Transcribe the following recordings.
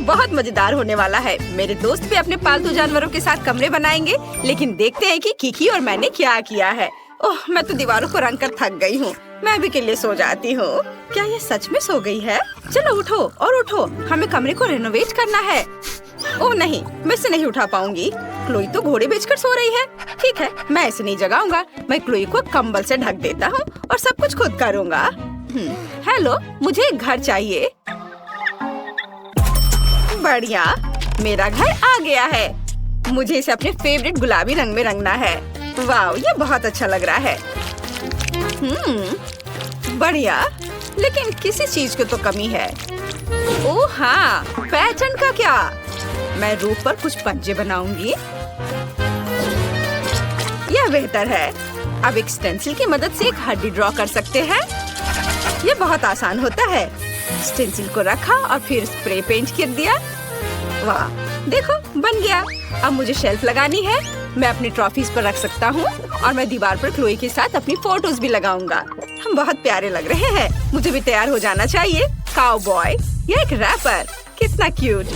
बहुत मजेदार होने वाला है। मेरे दोस्त भी अपने पालतू जानवरों के साथ कमरे बनाएंगे, लेकिन देखते हैं कि किकी और मैंने क्या किया है। ओह, मैं तो दीवारों को रंग कर थक गई हूँ। मैं भी के लिए सो जाती हूँ। क्या ये सच में सो गई है? चलो उठो और उठो, हमें कमरे को रेनोवेट करना है। ओह नहीं, मैं इसे नहीं उठा पाऊंगी। क्लोई तो घोड़े बेचकर सो रही है। ठीक है, मैं इसे नहीं जगाऊंगा। मैं क्लोई को कंबल से ढक देता हूँ और सब कुछ खुद करूँगा। हेलो, मुझे एक घर चाहिए। बढ़िया, मेरा घर आ गया है। मुझे इसे अपने फेवरेट गुलाबी रंग में रंगना है। वाह, ये बहुत अच्छा लग रहा है। बढ़िया, लेकिन किसी चीज की तो कमी है। ओह हाँ, पैटर्न का क्या? मैं रूफ पर कुछ पंजे बनाऊंगी। यह बेहतर है। अब एक स्टेंसिल की मदद से एक हड्डी ड्रॉ कर सकते हैं। यह बहुत आसान होता है। स्टेंसिल को रखा और फिर स्प्रे पेंट कर दिया। वाह, देखो बन गया। अब मुझे शेल्फ लगानी है। मैं अपनी ट्रॉफीज पर रख सकता हूँ और मैं दीवार पर क्लोई के साथ अपनी फोटोज भी लगाऊंगा। हम बहुत प्यारे लग रहे हैं। मुझे भी तैयार हो जाना चाहिए। काउबॉय, ये एक रैपर, कितना क्यूट।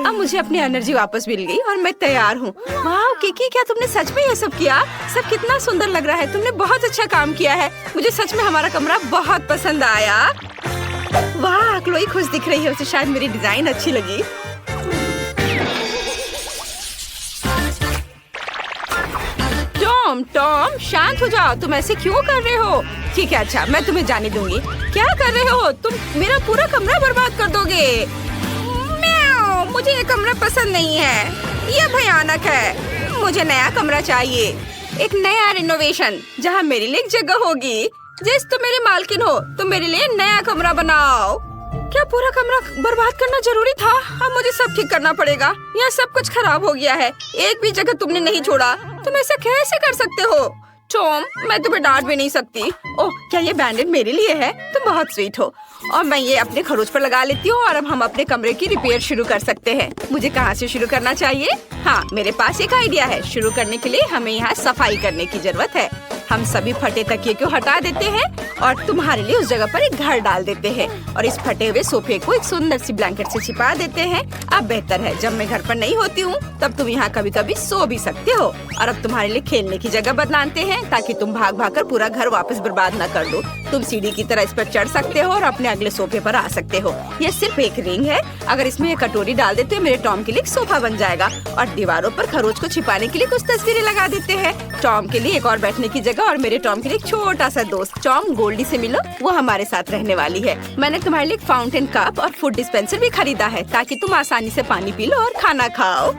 अब मुझे अपनी एनर्जी वापस मिल गई और मैं तैयार हूँ। वाह किकी, क्या तुमने सच में ये सब किया? सब कितना सुंदर लग रहा है। तुमने बहुत अच्छा काम किया है। मुझे सच में हमारा कमरा बहुत पसंद आया। वाह, क्लोई खुश दिख रही है। उसे शायद मेरी डिजाइन अच्छी लगी। टॉम, शांत हो जाओ। तुम ऐसे क्यों कर रहे हो? ठीक है, अच्छा, मैं तुम्हें जाने दूंगी। क्या कर रहे हो तुम? मेरा पूरा कमरा बर्बाद कर दोगे। म्याऊ, मुझे ये कमरा पसंद नहीं है। ये भयानक है। मुझे नया कमरा चाहिए। एक नया रिनोवेशन जहाँ मेरे लिए एक जगह होगी। जिस तुम मेरी मालकिन हो, तुम मेरे लिए नया कमरा बनाओ। क्या पूरा कमरा बर्बाद करना जरूरी था? अब मुझे सब ठीक करना पड़ेगा। यहाँ सब कुछ खराब हो गया है। एक भी जगह तुमने नहीं छोड़ा। तुम ऐसा कैसे कर सकते हो? टॉम, मैं तुम्हें डांट भी नहीं सकती। ओह, क्या ये बैंडेड मेरे लिए है? तुम बहुत स्वीट हो। और मैं ये अपने खरोच पर लगा लेती हूँ और अब हम अपने कमरे की रिपेयर शुरू कर सकते हैं। मुझे कहाँ से शुरू करना चाहिए? हाँ, मेरे पास एक आइडिया है। शुरू करने के लिए हमें यहाँ सफाई करने की जरूरत है। हम सभी फटे तकिए को हटा देते हैं और तुम्हारे लिए उस जगह पर एक घर डाल देते हैं और इस फटे हुए सोफे को एक सुंदर सी ब्लैंकेट से छिपा देते हैं। अब बेहतर है, जब मैं घर पर नहीं होती हूँ तब तुम यहाँ कभी कभी सो भी सकते हो। और अब तुम्हारे लिए खेलने की जगह बनाते हैं ताकि तुम भाग भाग कर पूरा घर वापस बर्बाद न कर दो। तुम सीढ़ी की तरह इस पर चढ़ सकते हो और अपने अगले सोफे पर आ सकते हो। यह सिर्फ एक रिंग है। अगर इसमें एक कटोरी डाल देते हो, मेरे टॉम के लिए एक सोफा बन जाएगा। और दीवारों पर खरोच को छिपाने के लिए कुछ तस्वीरें लगा देते हैं। टॉम के लिए एक और बैठने की जगह और मेरे टॉम के लिए एक छोटा सा दोस्त। टॉम, गोल्डी से मिलो, वो हमारे साथ रहने वाली है। मैंने तुम्हारे लिए एक फाउंटेन कप और फूड डिस्पेंसर भी खरीदा है ताकि तुम आसानी से पानी पी लो और खाना खाओ।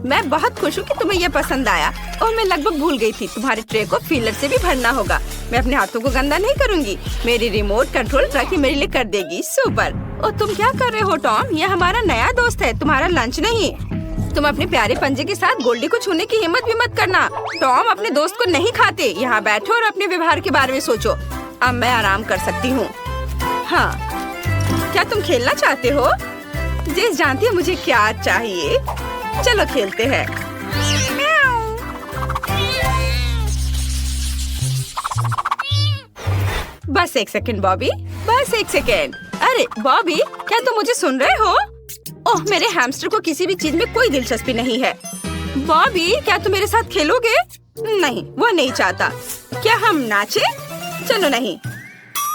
मैं बहुत खुश हूँ कि तुम्हें ये पसंद आया। और मैं लगभग भूल गई थी, तुम्हारे ट्रे को फीलर से भी भरना होगा। मैं अपने हाथों को गंदा नहीं करूँगी। मेरी रिमोट कंट्रोल ट्रकी मेरे लिए कर देगी। सुपर। और तुम क्या कर रहे हो टॉम? ये हमारा नया दोस्त है, तुम्हारा लंच नहीं। तुम अपने प्यारे पंजे के साथ गोल्डी को छूने की हिम्मत भी मत करना। टॉम अपने दोस्त को नहीं खाते। यहाँ बैठो और अपने व्यवहार के बारे में सोचो। अब मैं आराम कर सकती हूँ। हाँ, क्या तुम खेलना चाहते हो? जेस जानती है मुझे क्या चाहिए। चलो खेलते हैं। बस एक सेकंड बॉबी, बस एक सेकंड। अरे बॉबी, क्या तुम मुझे सुन रहे हो? ओह, मेरे हैमस्टर को किसी भी चीज में कोई दिलचस्पी नहीं है। बॉबी, क्या तुम मेरे साथ खेलोगे? नहीं, वह नहीं चाहता। क्या हम नाचे? चलो नहीं,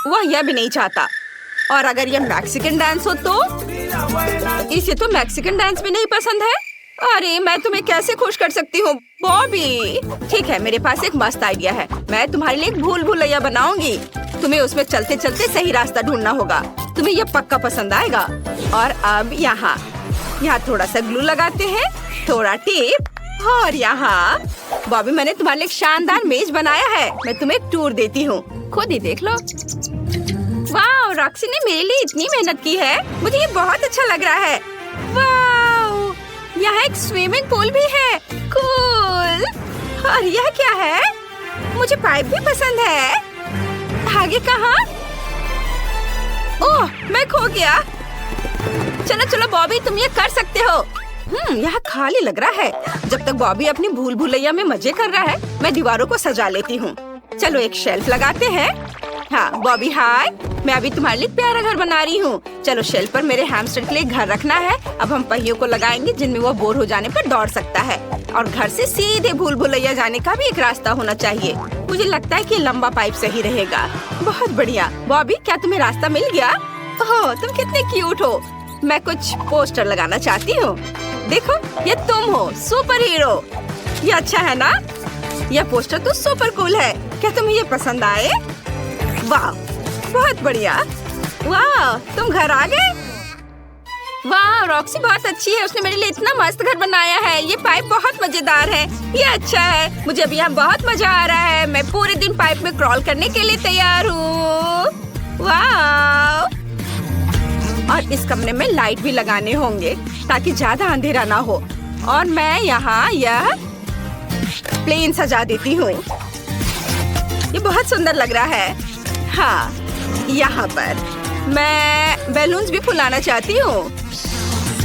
वह यह भी नहीं चाहता। और अगर यह मैक्सिकन डांस हो तो? इसे तो मैक्सिकन डांस भी नहीं पसंद है। अरे, मैं तुम्हें कैसे खुश कर सकती हूँ बॉबी? ठीक है, मेरे पास एक मस्त आइडिया है। मैं तुम्हारे लिए एक भूल भुलैया बनाऊंगी। तुम्हें उसमें चलते चलते सही रास्ता ढूंढना होगा। तुम्हें यह पक्का पसंद आएगा। और अब यहाँ थोड़ा सा ग्लू लगाते हैं, थोड़ा टेप और यहाँ। बॉबी, मैंने तुम्हारे लिए एक शानदार मेज बनाया है। मैं तुम्हें एक टूर देती हूँ, खुद ही देख लो। वाह, रॉक्सी ने मेरे लिए इतनी मेहनत की है। मुझे ये बहुत अच्छा लग रहा है। वाह, यहाँ एक स्विमिंग पूल भी है। कूल। और यह क्या है? मुझे पाइप भी पसंद है। आगे कहाँ? ओह, मैं खो गया। चलो चलो बॉबी, तुम ये कर सकते हो। यहाँ खाली लग रहा है। जब तक बॉबी अपनी भूल भुलैया में मजे कर रहा है, मैं दीवारों को सजा लेती हूँ। चलो एक शेल्फ लगाते हैं हाँ बॉबी हाय, मैं अभी तुम्हारे लिए प्यारा घर बना रही हूँ। चलो शेल्फ पर मेरे हैमस्टर के लिए घर रखना है। अब हम पहियों को लगाएंगे जिनमें वो बोर हो जाने पर दौड़ सकता है। और घर से सीधे भूल भुलैया जाने का भी एक रास्ता होना चाहिए। मुझे लगता है कि लंबा पाइप सही रहेगा। बहुत बढ़िया। बॉबी क्या तुम्हें रास्ता मिल गया? ओह तुम कितने क्यूट हो। मैं कुछ पोस्टर लगाना चाहती हूँ। देखो ये तुम हो, सुपर हीरो। ये अच्छा है ना? यह पोस्टर तो सुपर कूल है। क्या तुम्हें ये पसंद आए? वाह बहुत बढ़िया। वाह तुम घर आ गए? वाह रॉक्सी बहुत अच्छी है। उसने मेरे लिए इतना मस्त घर बनाया है। ये पाइप बहुत मजेदार है। ये अच्छा है। मुझे अभी यहाँ बहुत मजा आ रहा है। मैं पूरे दिन पाइप में क्रॉल करने के लिए तैयार हूँ। वाह और इस कमरे में लाइट भी लगाने होंगे ताकि ज्यादा अंधेरा ना हो। और मैं यहाँ यह प्लेन सजा देती हूँ। ये बहुत सुंदर लग रहा है। हाँ यहाँ पर मैं बैलून्स भी फुलाना चाहती हूँ।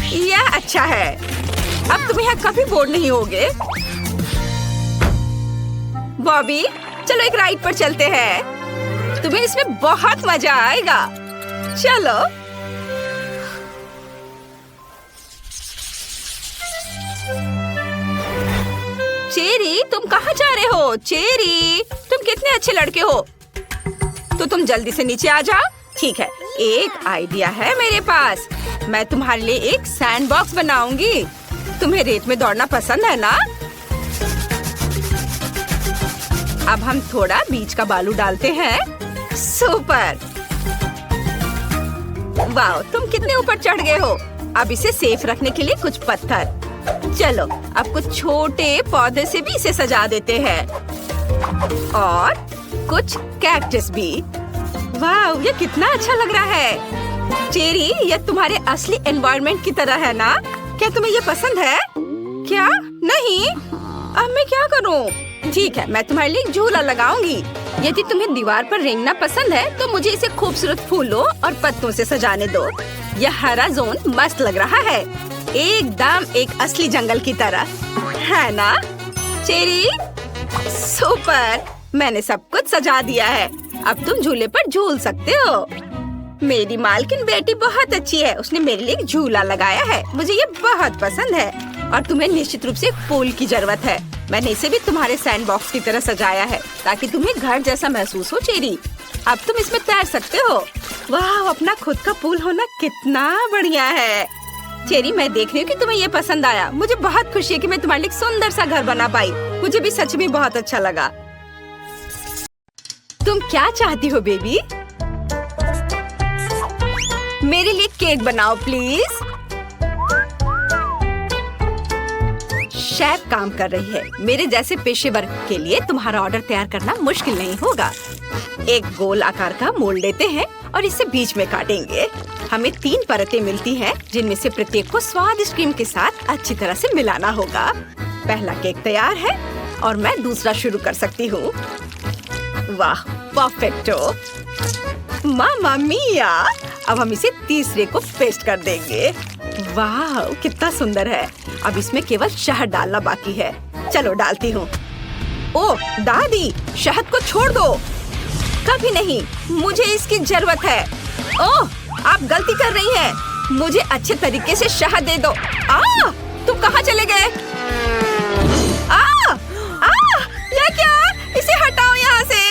यह अच्छा है। अब तुम यहाँ कभी बोर नहीं होगे। बॉबी चलो एक राइड पर चलते हैं। तुम्हें इसमें बहुत मजा आएगा। चलो चेरी तुम कहाँ जा रहे हो? चेरी तुम कितने अच्छे लड़के हो। तो तुम जल्दी से नीचे आ जाओ। ठीक है एक आइडिया है मेरे पास। मैं तुम्हारे लिए एक सैंड बॉक्स बनाऊंगी। तुम्हें रेत में दौड़ना पसंद है ना? अब हम थोड़ा बीच का बालू डालते हैं। सुपर। वाह तुम कितने ऊपर चढ़ गए हो। अब इसे सेफ रखने के लिए कुछ पत्थर। चलो अब कुछ छोटे पौधे से भी इसे सजा देते हैं। और कुछ कैक्टस भी। वाह ये कितना अच्छा लग रहा है। चेरी ये तुम्हारे असली एनवायरनमेंट की तरह है ना? क्या तुम्हें ये पसंद है? क्या नहीं? अब मैं क्या करूं? ठीक है मैं तुम्हारे लिए झूला लगाऊंगी। यदि तुम्हें दीवार पर रेंगना पसंद है तो मुझे इसे खूबसूरत फूलों और पत्तों से सजाने दो। यह हरा जोन मस्त लग रहा है। एकदम एक असली जंगल की तरह है ना? Cherry super. मैंने सब कुछ सजा दिया है। अब तुम झूले पर झूल सकते हो। मेरी मालकिन बेटी बहुत अच्छी है। उसने मेरे लिए एक झूला लगाया है। मुझे ये बहुत पसंद है। और तुम्हें निश्चित रूप से एक पूल की जरूरत है। मैंने इसे भी तुम्हारे सैंड बॉक्स की तरह सजाया है ताकि तुम्हें घर जैसा महसूस हो। चेरी अब तुम इसमें तैर सकते हो। वाह अपना खुद का पूल होना कितना बढ़िया है। चेरी मैं देख रही हूँ कि तुम्हें ये पसंद आया। मुझे बहुत खुशी है कि मैं तुम्हारे लिए एक सुंदर सा घर बना पाई। मुझे भी सच में बहुत अच्छा लगा। तुम क्या चाहती हो बेबी? मेरे लिए केक बनाओ प्लीज। शेफ काम कर रही है। मेरे जैसे पेशेवर के लिए तुम्हारा ऑर्डर तैयार करना मुश्किल नहीं होगा। एक गोल आकार का मोल्ड लेते हैं और इसे बीच में काटेंगे। हमें 3 परतें मिलती हैं जिनमें से प्रत्येक को स्वादिष्ट क्रीम के साथ अच्छी तरह से मिलाना होगा। पहला केक तैयार है और मैं दूसरा शुरू कर सकती हूँ। वाह परफेक्टो। मामा मिया। अब हम इसे तीसरे को पेस्ट कर देंगे। वाह कितना सुंदर है। अब इसमें केवल शहद डालना बाकी है। चलो डालती हूँ। ओह दादी शहद को छोड़ दो। कभी नहीं, मुझे इसकी जरूरत है। ओह आप गलती कर रही हैं। मुझे अच्छे तरीके से शहद दे दो। तुम कहाँ चले गए? ये क्या? इसे हटाओ यहाँ से।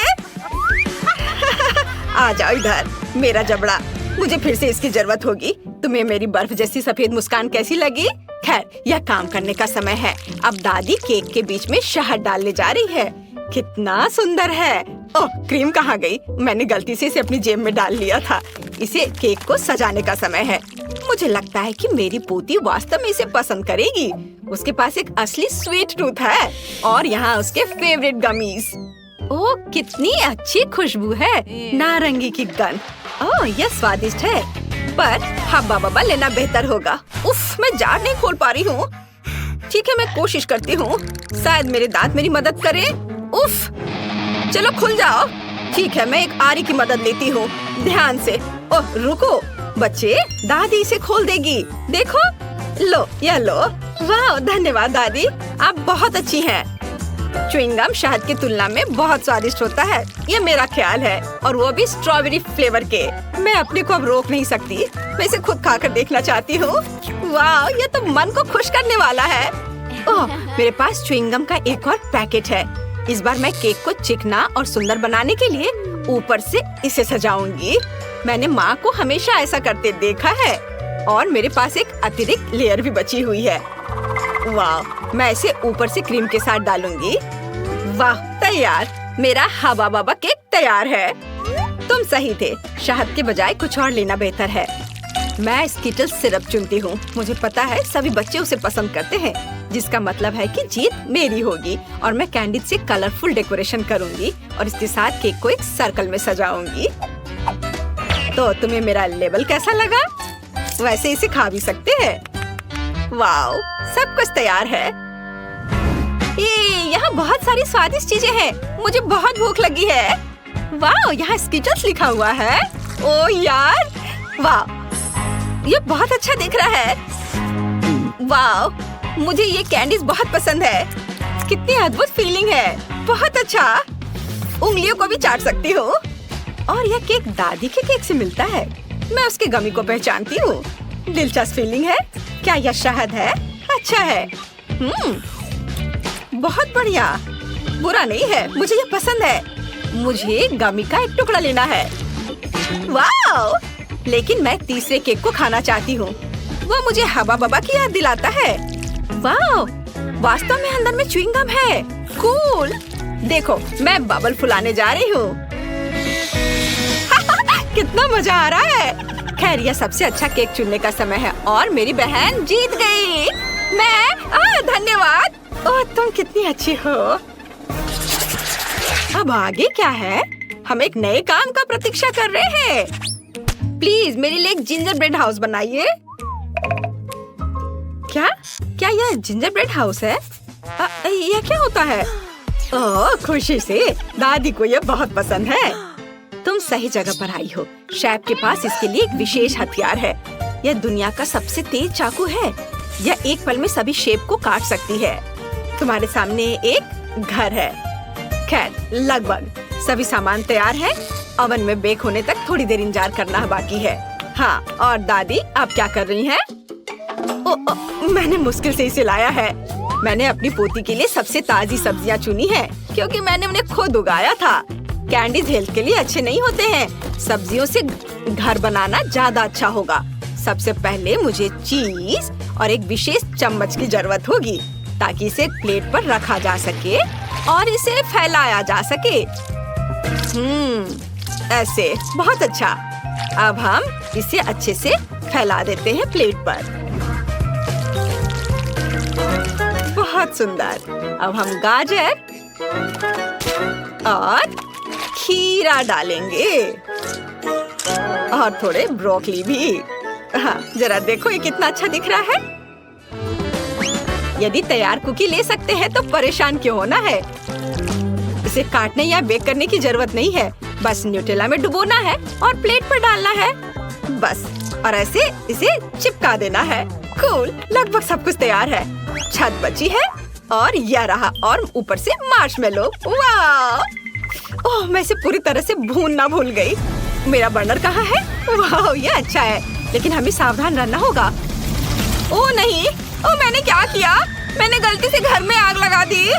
आ जाओ इधर मेरा जबड़ा। मुझे फिर से इसकी जरूरत होगी। तुम्हें मेरी बर्फ जैसी सफेद मुस्कान कैसी लगी? खैर यह काम करने का समय है। अब दादी केक के बीच में शहद डालने जा रही है। कितना सुंदर है। ओह क्रीम कहाँ गई? मैंने गलती से इसे अपनी जेब में डाल लिया था। इसे केक को सजाने का समय है। मुझे लगता है कि मेरी पोती वास्तव में इसे पसंद करेगी। उसके पास एक असली स्वीट टूथ है और यहाँ उसके फेवरेट गमीज। ओह कितनी अच्छी खुशबू है। नारंगी की गंध। ओह यह स्वादिष्ट है पर हब्बा बब्बा लेना बेहतर होगा। उफ मैं जार नहीं खोल पा रही हूँ। ठीक है मैं कोशिश करती हूँ। शायद मेरे दांत मेरी मदद करें। उफ चलो खुल जाओ। ठीक है मैं एक आरी की मदद लेती हूँ। ध्यान से। ओह रुको बच्चे, दादी इसे खोल देगी। देखो लो यह लो। वाह धन्यवाद दादी, आप बहुत अच्छी हैं। च्युइंगम शहद की तुलना में बहुत स्वादिष्ट होता है, ये मेरा ख्याल है, और वो भी स्ट्रॉबेरी फ्लेवर के। मैं अपने को अब रोक नहीं सकती, मैं इसे खुद खाकर देखना चाहती हूँ। वाह, ये तो मन को खुश करने वाला है। ओह, मेरे पास च्युइंगम का एक और पैकेट है। इस बार मैं केक को चिकना और सुंदर बनाने के लिए ऊपर से इसे सजाऊंगी। मैंने माँ को हमेशा ऐसा करते देखा है, और मेरे पास एक अतिरिक्त लेयर भी बची हुई है। वाह, मैं इसे ऊपर से क्रीम के साथ डालूंगी। वाह, तैयार, मेरा हवा बाबा केक तैयार है। तुम सही थे, शहद के बजाय कुछ और लेना बेहतर है। मैं स्किटल सिरप चुनती हूँ। मुझे पता है सभी बच्चे उसे पसंद करते हैं, जिसका मतलब है कि जीत मेरी होगी। और मैं कैंडी से कलरफुल डेकोरेशन करूँगी और इसके साथ केक को एक सर्कल में सजाऊंगी। तो तुम्हें मेरा लेबल कैसा लगा? वैसे इसे खा भी सकते हैं। वाओ, सब कुछ तैयार है। यहाँ बहुत सारी स्वादिष्ट चीजें हैं। मुझे बहुत भूख लगी है। वाओ, यहाँ स्किटल्स लिखा हुआ है। ओ यार, वाह, ये बहुत अच्छा दिख रहा है। वाओ, मुझे ये कैंडीज बहुत पसंद है। कितनी अद्भुत फीलिंग है, बहुत अच्छा। उंगलियों को भी चाट सकती हूँ। और यह केक दादी के केक से मिलता है। मैं उसके गमी को पहचानती हूँ। दिलचस्प फीलिंग है। क्या यह शहद है? अच्छा है। बहुत बढ़िया, बुरा नहीं है, मुझे यह पसंद है। मुझे गमी का एक टुकड़ा लेना है। वाओ, लेकिन मैं तीसरे केक को खाना चाहती हूँ। वो मुझे हवा बबा की याद दिलाता है। वाओ, वास्तव में अंदर में च्युइंगम है। कूल। देखो, मैं बबल फुलाने जा रही हूँ। कितना मजा आ रहा है। खैर, यह सबसे अच्छा केक चुनने का समय है और मेरी बहन जीत गई। धन्यवाद। ओह, तुम कितनी अच्छी हो। अब आगे क्या है? हम एक नए काम का प्रतीक्षा कर रहे हैं। प्लीज मेरे लिए एक जिंजर ब्रेड हाउस बनाइए। क्या यह जिंजर ब्रेड हाउस है? यह क्या होता है? ओह, खुशी से, दादी को यह बहुत पसंद है। तुम सही जगह पर आई हो। शेफ के पास इसके लिए एक विशेष हथियार है। यह दुनिया का सबसे तेज चाकू है। यह एक पल में सभी शेप को काट सकती है। तुम्हारे सामने एक घर है। खैर, लगभग सभी सामान तैयार है। ओवन में बेक होने तक थोड़ी देर इंतजार करना बाकी है। हाँ, और दादी आप क्या कर रही हैं? मैंने मुश्किल से इसे लाया है। मैंने अपनी पोती के लिए सबसे ताजी सब्जियां चुनी है, क्योंकि मैंने उन्हें खुद उगाया था। कैंडीज हेल्थ के लिए अच्छे नहीं होते हैं। सब्जियों से घर बनाना ज्यादा अच्छा होगा। सबसे पहले मुझे चीज और एक विशेष चम्मच की जरूरत होगी, ताकि इसे प्लेट पर रखा जा सके और इसे फैलाया जा सके। ऐसे, बहुत अच्छा। अब हम इसे अच्छे से फैला देते हैं प्लेट पर। बहुत सुंदर। अब हम गाजर और खीरा डालेंगे और थोड़े ब्रोकली भी। हाँ, जरा देखो ये कितना अच्छा दिख रहा है। यदि तैयार कुकी ले सकते हैं तो परेशान क्यों होना है। इसे काटने या बेक करने की जरूरत नहीं है। बस न्यूटेला में डुबोना है और प्लेट पर डालना है। बस, और ऐसे इसे चिपका देना है। कूल, लगभग सब कुछ तैयार है। छत बची है और यह रहा, और ऊपर से मार्शमेलो। वाह! ओह, मैं इसे पूरी तरह से भूनना भूल गई। मेरा बर्नर कहाँ है? वाह, ये अच्छा है, लेकिन हमें सावधान रहना होगा। ओह नहीं, ओह मैंने क्या किया? मैंने गलती से घर में आग लगा दी।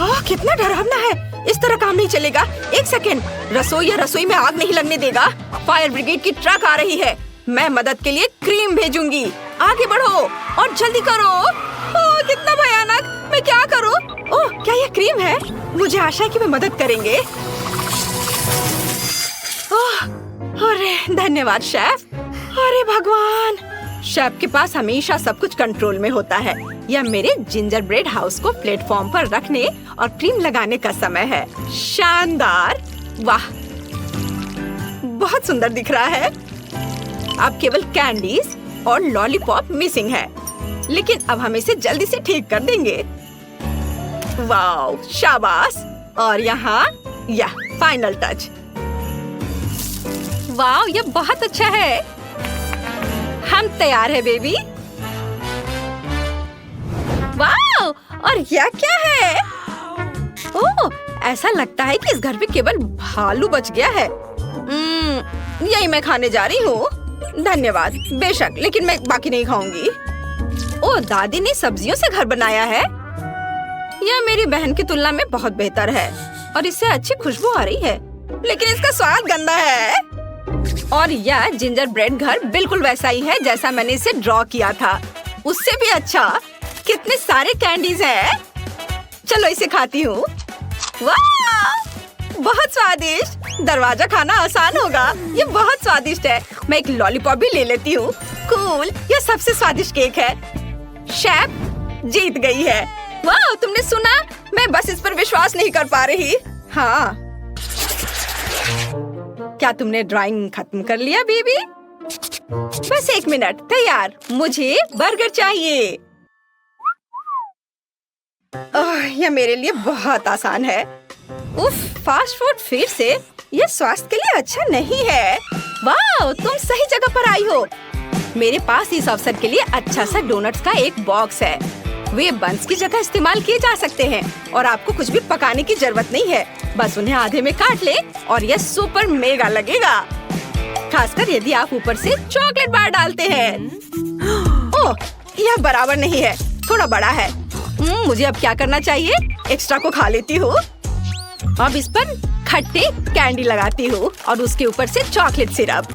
ओह, कितना डरावना है। इस तरह काम नहीं चलेगा। एक सेकेंड, रसोई में आग नहीं लगने देगा। फायर ब्रिगेड की ट्रक आ रही है। मैं मदद के लिए क्रीम भेजूंगी। आगे बढ़ो और जल्दी करो। ओह, कितना भयानक। मैं क्या करूं? ओह, क्या यह क्रीम है? मुझे आशा है कि वे मदद करेंगे। ओह, अरे धन्यवाद शेफ। अरे भगवान, शेफ के पास हमेशा सब कुछ कंट्रोल में होता है। यह मेरे जिंजर ब्रेड हाउस को प्लेटफॉर्म पर रखने और क्रीम लगाने का समय है। शानदार! वाह, बहुत सुंदर दिख रहा है। अब केवल कैंडीज और लॉलीपॉप मिसिंग है, लेकिन अब हम इसे जल्दी से ठीक कर देंगे। वाओ, शाबाश! और यहाँ यह फाइनल टच। वाओ, यह बहुत अच्छा है। हम तैयार है बेबी। वाओ, और यह क्या है? ओह, ऐसा लगता है कि इस घर पे केवल भालू बच गया है। यही मैं खाने जा रही हूँ। धन्यवाद। बेशक, लेकिन मैं बाकी नहीं खाऊंगी। ओह, दादी ने सब्जियों से घर बनाया है। यह मेरी बहन की तुलना में बहुत बेहतर है और इससे अच्छी खुशबू आ रही है, लेकिन इसका स्वाद गंदा है। और यह जिंजर ब्रेड घर बिल्कुल वैसा ही है जैसा मैंने इसे ड्रॉ किया था, उससे भी अच्छा। कितने सारे कैंडीज हैं। चलो इसे खाती हूँ। वाह, बहुत स्वादिष्ट। दरवाजा खाना आसान होगा। ये बहुत स्वादिष्ट है। मैं एक लॉलीपॉप भी ले लेती हूँ। कूल, यह सबसे स्वादिष्ट केक है। शेफ जीत गई है। वाह, तुमने सुना? मैं बस इस पर विश्वास नहीं कर पा रही। हाँ, क्या तुमने ड्राइंग खत्म कर लिया बेबी? बस 1 मिनट। तैयार। मुझे बर्गर चाहिए। यह मेरे लिए बहुत आसान है। उफ, फास्ट फूड फिर से। यह स्वास्थ्य के लिए अच्छा नहीं है। वाह, तुम सही जगह पर आई हो। मेरे पास इस अवसर के लिए अच्छा सा डोनट्स का एक बॉक्स है। वे बंस की जगह इस्तेमाल किए जा सकते हैं और आपको कुछ भी पकाने की जरूरत नहीं है। बस उन्हें आधे में काट ले और यह सुपर मेगा लगेगा, खासकर यदि आप ऊपर से चॉकलेट बार डालते हैं। ओह, यह बराबर नहीं है, थोड़ा बड़ा है। मुझे अब क्या करना चाहिए? एक्स्ट्रा को खा लेती हूँ। अब इस पर खट्टे कैंडी लगाती हूँ और उसके ऊपर से चॉकलेट सिरप।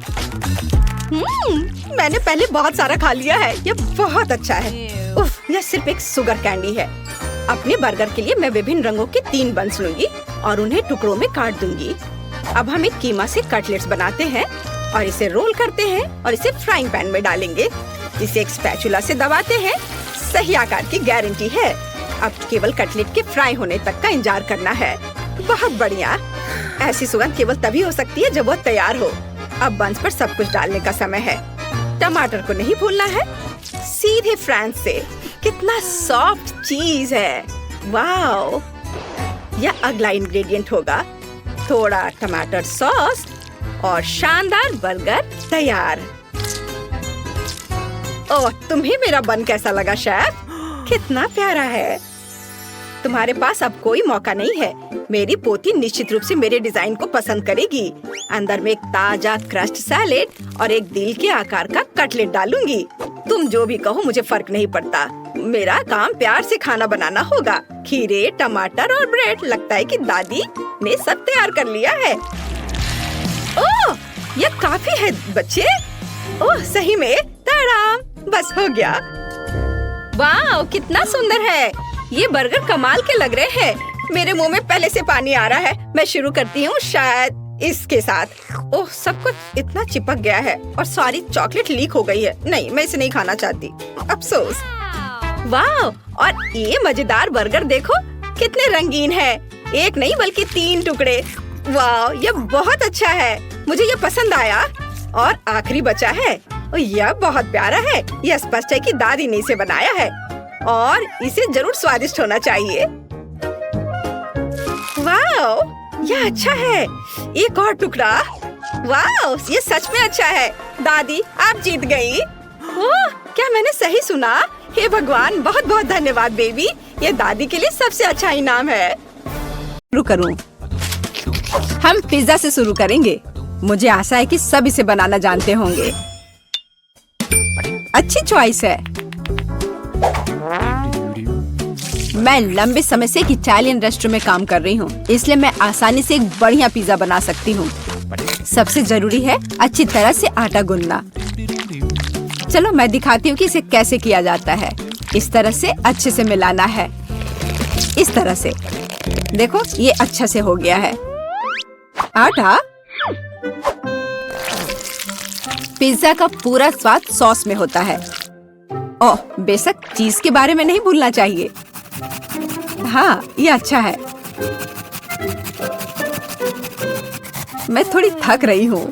मैंने पहले बहुत सारा खा लिया है। यह बहुत अच्छा है। उफ, यह सिर्फ एक शुगर कैंडी है। अपने बर्गर के लिए मैं विभिन्न रंगों के 3 बंस लूंगी और उन्हें टुकड़ों में काट दूंगी। अब हम एक कीमा से कटलेट्स बनाते हैं और इसे रोल करते हैं और इसे फ्राइंग पैन में डालेंगे। इसे एक स्पैचुला से दबाते हैं। सही आकार की गारंटी है। अब केवल कटलेट के फ्राई होने तक का इंतजार करना है। बहुत बढ़िया। ऐसी सुगंध केवल तभी हो सकती है जब वो तैयार हो। अब बंस पर सब कुछ डालने का समय है। टमाटर को नहीं भूलना है। सीधे फ्रांस से। कितना सॉफ्ट चीज है। वाओ, यह अगला इंग्रेडिएंट होगा। थोड़ा टमाटर सॉस और शानदार बर्गर तैयार। ओह, तुम्हें मेरा बन कैसा लगा शेफ? कितना प्यारा है। तुम्हारे पास अब कोई मौका नहीं है। मेरी पोती निश्चित रूप से मेरे डिजाइन को पसंद करेगी। अंदर में एक ताजा क्रस्ट सैलेड और एक दिल के आकार का कटलेट डालूंगी। तुम जो भी कहो, मुझे फर्क नहीं पड़ता। मेरा काम प्यार से खाना बनाना होगा। खीरे, टमाटर और ब्रेड। लगता है कि दादी ने सब तैयार कर लिया है। ओह, यह काफी है बच्चे। ओह, सही में ताराम, बस हो गया। वाह, कितना सुंदर है। ये बर्गर कमाल के लग रहे हैं। मेरे मुंह में पहले से पानी आ रहा है। मैं शुरू करती हूँ शायद इसके साथ। ओह, सब कुछ इतना चिपक गया है और सारी चॉकलेट लीक हो गई है। नहीं, मैं इसे नहीं खाना चाहती। अफसोस। वाह, और ये मजेदार बर्गर देखो, कितने रंगीन है। एक नहीं बल्कि 3 टुकड़े। वाह, यह बहुत अच्छा है। मुझे यह पसंद आया। और आखिरी बचा है। यह बहुत प्यारा है। यह स्पष्ट है कि दादी ने इसे बनाया है और इसे जरूर स्वादिष्ट होना चाहिए। वाह, यह अच्छा है। एक और टुकड़ा। वाह, ये सच में अच्छा है। दादी, आप जीत गई। ओह, क्या मैंने सही सुना? हे भगवान, बहुत बहुत धन्यवाद बेबी। ये दादी के लिए सबसे अच्छा इनाम है। शुरू करूं? हम पिज्जा से शुरू करेंगे। मुझे आशा है कि सब इसे बनाना जानते होंगे। अच्छी चॉइस है। मैं लंबे समय से एक इटालियन रेस्टोरेंट में काम कर रही हूँ, इसलिए मैं आसानी से एक बढ़िया पिज्जा बना सकती हूँ। सबसे जरूरी है अच्छी तरह से आटा गूंदना। चलो मैं दिखाती हूँ कि इसे कैसे किया जाता है। इस तरह से अच्छे से मिलाना है। इस तरह से देखो, ये अच्छा से हो गया है। आटा। पिज्जा का पूरा स्वाद सॉस में होता है। ओह, बेशक चीज के बारे में नहीं भूलना चाहिए। हाँ, ये अच्छा है। मैं थोड़ी थक रही हूँ।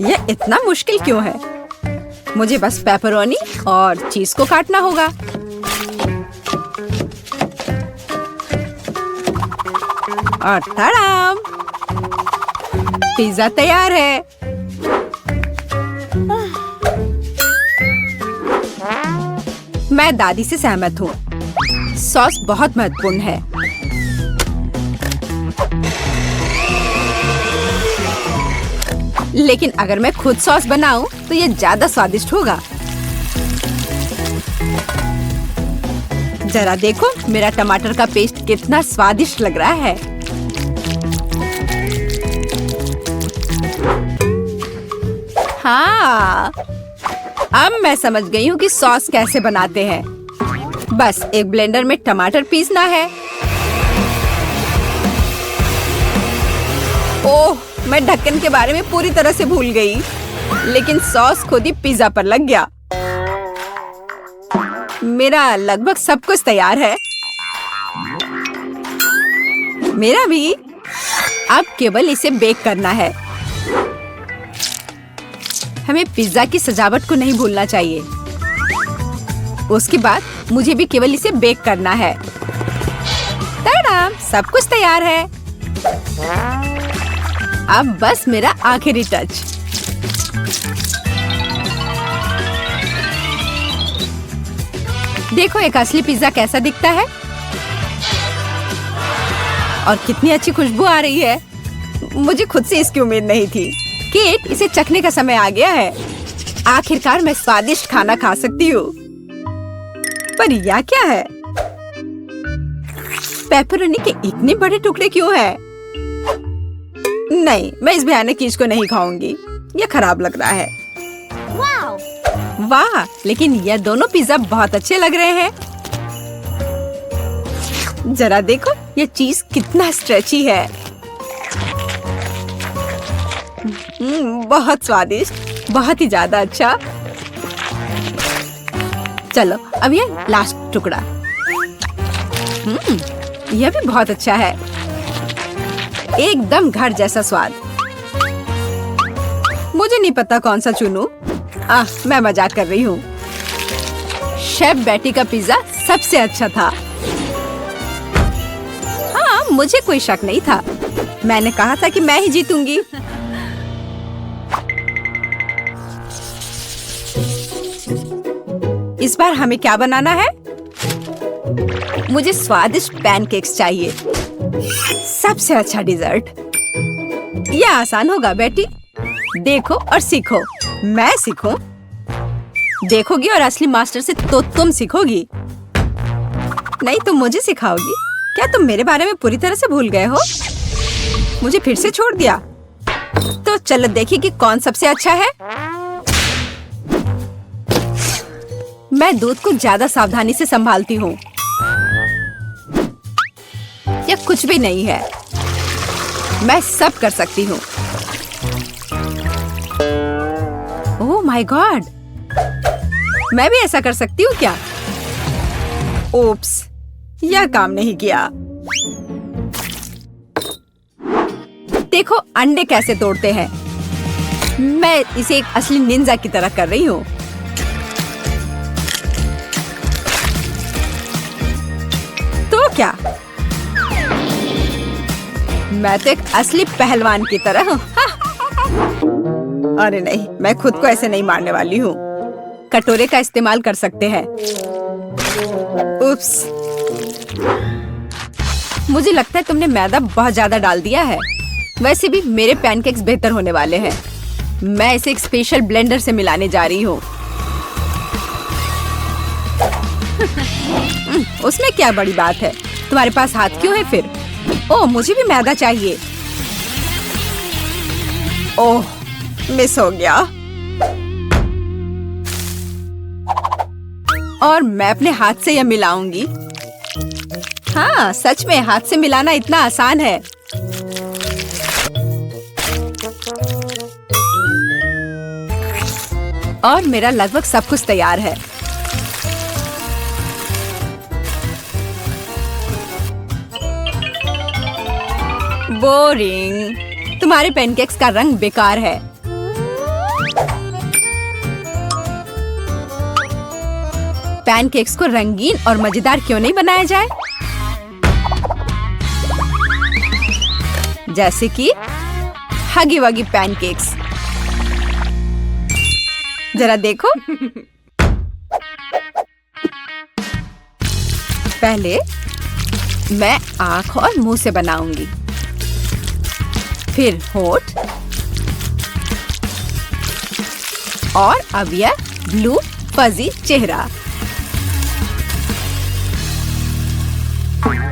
यह इतना मुश्किल क्यों है? मुझे बस पेपरोनी और चीज को काटना होगा। और तड़ाम, पिज्जा तैयार है। मैं दादी से सहमत हूँ। सॉस बहुत महत्वपूर्ण है। लेकिन अगर मैं खुद सॉस बनाऊं तो ये ज्यादा स्वादिष्ट होगा। जरा देखो मेरा टमाटर का पेस्ट कितना स्वादिष्ट लग रहा है। हाँ, अब मैं समझ गई हूँ कि सॉस कैसे बनाते हैं। बस एक ब्लेंडर में टमाटर पीसना है। ओह, मैं ढक्कन के बारे में पूरी तरह से भूल गई। लेकिन सॉस खुद ही पिज्जा पर लग गया। मेरा लगभग सब कुछ तैयार है। मेरा भी। अब केवल इसे बेक करना है। हमें पिज्जा की सजावट को नहीं भूलना चाहिए। उसके बाद मुझे भी केवल इसे बेक करना है। ताडाम, सब कुछ तैयार है। अब बस मेरा आखिरी टच। देखो एक असली पिज्जा कैसा दिखता है और कितनी अच्छी खुशबू आ रही है। मुझे खुद से इसकी उम्मीद नहीं थी। केट, इसे चखने का समय आ गया है। आखिरकार मैं स्वादिष्ट खाना खा सकती हूँ। पर यह क्या है? पेपरोनी के इतने बड़े टुकड़े क्यों हैं? नहीं, मैं इस भयानक चीज को नहीं खाऊंगी। यह खराब लग रहा है। वाह, लेकिन यह दोनों पिज्जा बहुत अच्छे लग रहे हैं। जरा देखो यह चीज कितना स्ट्रेची है। बहुत स्वादिष्ट, बहुत ही ज्यादा अच्छा। चलो अब ये लास्ट टुकड़ा। यह भी बहुत अच्छा है। एकदम घर जैसा स्वाद। मुझे नहीं पता कौन सा चुनूं। मैं मजाक कर रही हूँ। शेफ बेटी का पिज्जा सबसे अच्छा था। हाँ, मुझे कोई शक नहीं था। मैंने कहा था कि मैं ही जीतूंगी। इस बार हमें क्या बनाना है? मुझे स्वादिष्ट पैनकेक्स चाहिए। सबसे अच्छा डिजर्ट। यह आसान होगा बेटी। देखो और सीखो। मैं सीखूं? देखोगी और असली मास्टर से तो तुम सीखोगी। नहीं, तुम मुझे सिखाओगी। क्या तुम मेरे बारे में पूरी तरह से भूल गए हो? मुझे फिर से छोड़ दिया। तो चलो देखिए कि कौन सबसे अच्छा है। मैं दूध को ज्यादा सावधानी से संभालती हूँ। यह कुछ भी नहीं है। मैं सब कर सकती हूँ। ओह माय गॉड, मैं भी ऐसा कर सकती हूँ क्या? ओप्स, यह काम नहीं किया। देखो अंडे कैसे तोड़ते हैं। मैं इसे एक असली निंजा की तरह कर रही हूँ। तो क्या? मैं तो एक असली पहलवान की तरह हूँ। अरे नहीं, मैं खुद को ऐसे नहीं मारने वाली हूँ। कटोरे का इस्तेमाल कर सकते हैं। उप्स, मुझे लगता है तुमने मैदा बहुत ज्यादा डाल दिया है। वैसे भी मेरे पैनकेक्स बेहतर होने वाले हैं। मैं इसे एक स्पेशल ब्लेंडर से मिलाने जा रही हूँ। उसमें क्या बड़ी बात है? तुम्हारे पास हाथ क्यों है फिर? ओह, मुझे भी मैदा चाहिए। ओह, मिस हो गया। और मैं अपने हाथ से यह मिलाऊंगी। हाँ, सच में हाथ से मिलाना इतना आसान है। और मेरा लगभग सब कुछ तैयार है। बोरिंग। तुम्हारे पैनकेक्स का रंग बेकार है। पैनकेक्स को रंगीन और मजेदार क्यों नहीं बनाया जाए? जैसे कि हगी वगी पैनकेक्स। जरा देखो। पहले मैं आँख और मुंह से बनाऊंगी, फिर होठ, और अब यह ब्लू फजी चेहरा।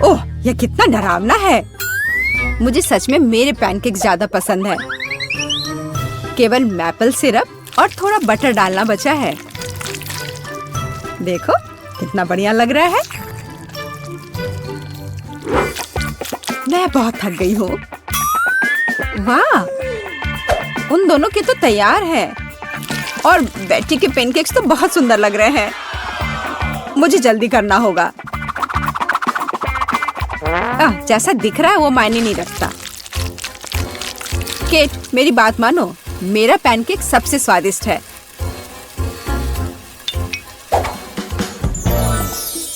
ओह, यह कितना डरावना है। मुझे सच में मेरे पैनकेक्स ज्यादा पसंद है। केवल मैपल सिरप और थोड़ा बटर डालना बचा है। देखो कितना बढ़िया लग रहा है। मैं बहुत थक गई हूँ। वाह, उन दोनों के तो तैयार है और बेटी के पैनकेक्स तो बहुत सुंदर लग रहे हैं। मुझे जल्दी करना होगा। जैसा दिख रहा है वो मायने नहीं रखता। केट, मेरी बात मानो, मेरा पैनकेक सबसे स्वादिष्ट है।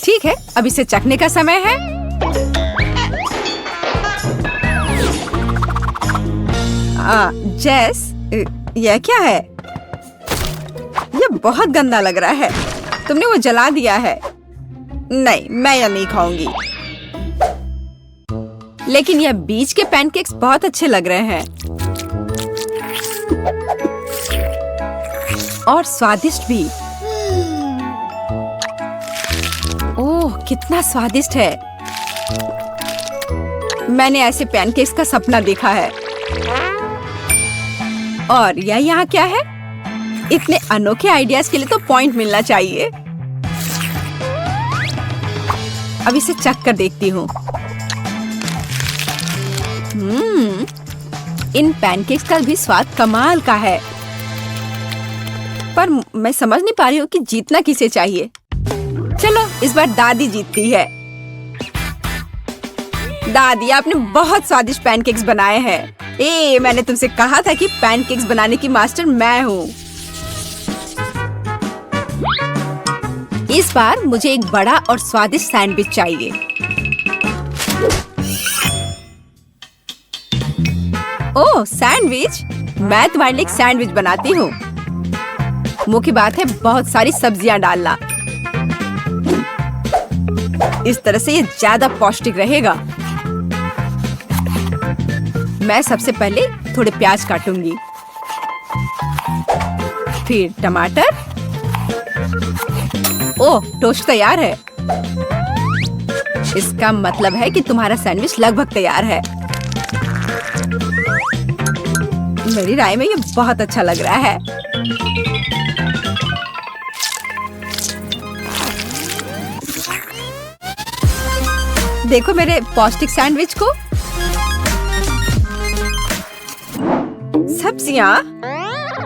ठीक है, अब इसे चखने का समय है। जेस, यह क्या है? यह बहुत गंदा लग रहा है। तुमने वो जला दिया है। नहीं, मैं यह नहीं खाऊंगी। लेकिन यह बीच के पैनकेक्स बहुत अच्छे लग रहे हैं और स्वादिष्ट भी। ओह, कितना स्वादिष्ट है। मैंने ऐसे पैनकेक्स का सपना देखा है। और यह यहाँ क्या है? इतने अनोखे आइडियाज के लिए तो पॉइंट मिलना चाहिए। अब इसे चख कर देखती हूँ। इन पैनकेक्स का भी स्वाद कमाल का है। पर मैं समझ नहीं पा रही हूँ कि जीतना किसे चाहिए। चलो, इस बार दादी जीतती है। दादी, आपने बहुत स्वादिष्ट पैनकेक्स बनाए हैं। मैंने तुमसे कहा था कि पैनकेक्स बनाने की मास्टर मैं हूँ। इस बार मुझे एक बड़ा और स्वादिष्ट सैंडविच चाहिए। ओह, सैंडविच? मैं तुम्हारे लिए एक सैंडविच बनाती हूँ। मुख्य बात है बहुत सारी सब्जियां डालना। इस तरह से ये ज्यादा पौष्टिक रहेगा। मैं सबसे पहले थोड़े प्याज काटूंगी, फिर टमाटर। ओह, टोस्ट तैयार है। इसका मतलब है कि तुम्हारा सैंडविच लगभग तैयार है। मेरी राय में ये बहुत अच्छा लग रहा है। देखो मेरे पौष्टिक सैंडविच को। सब्जियां?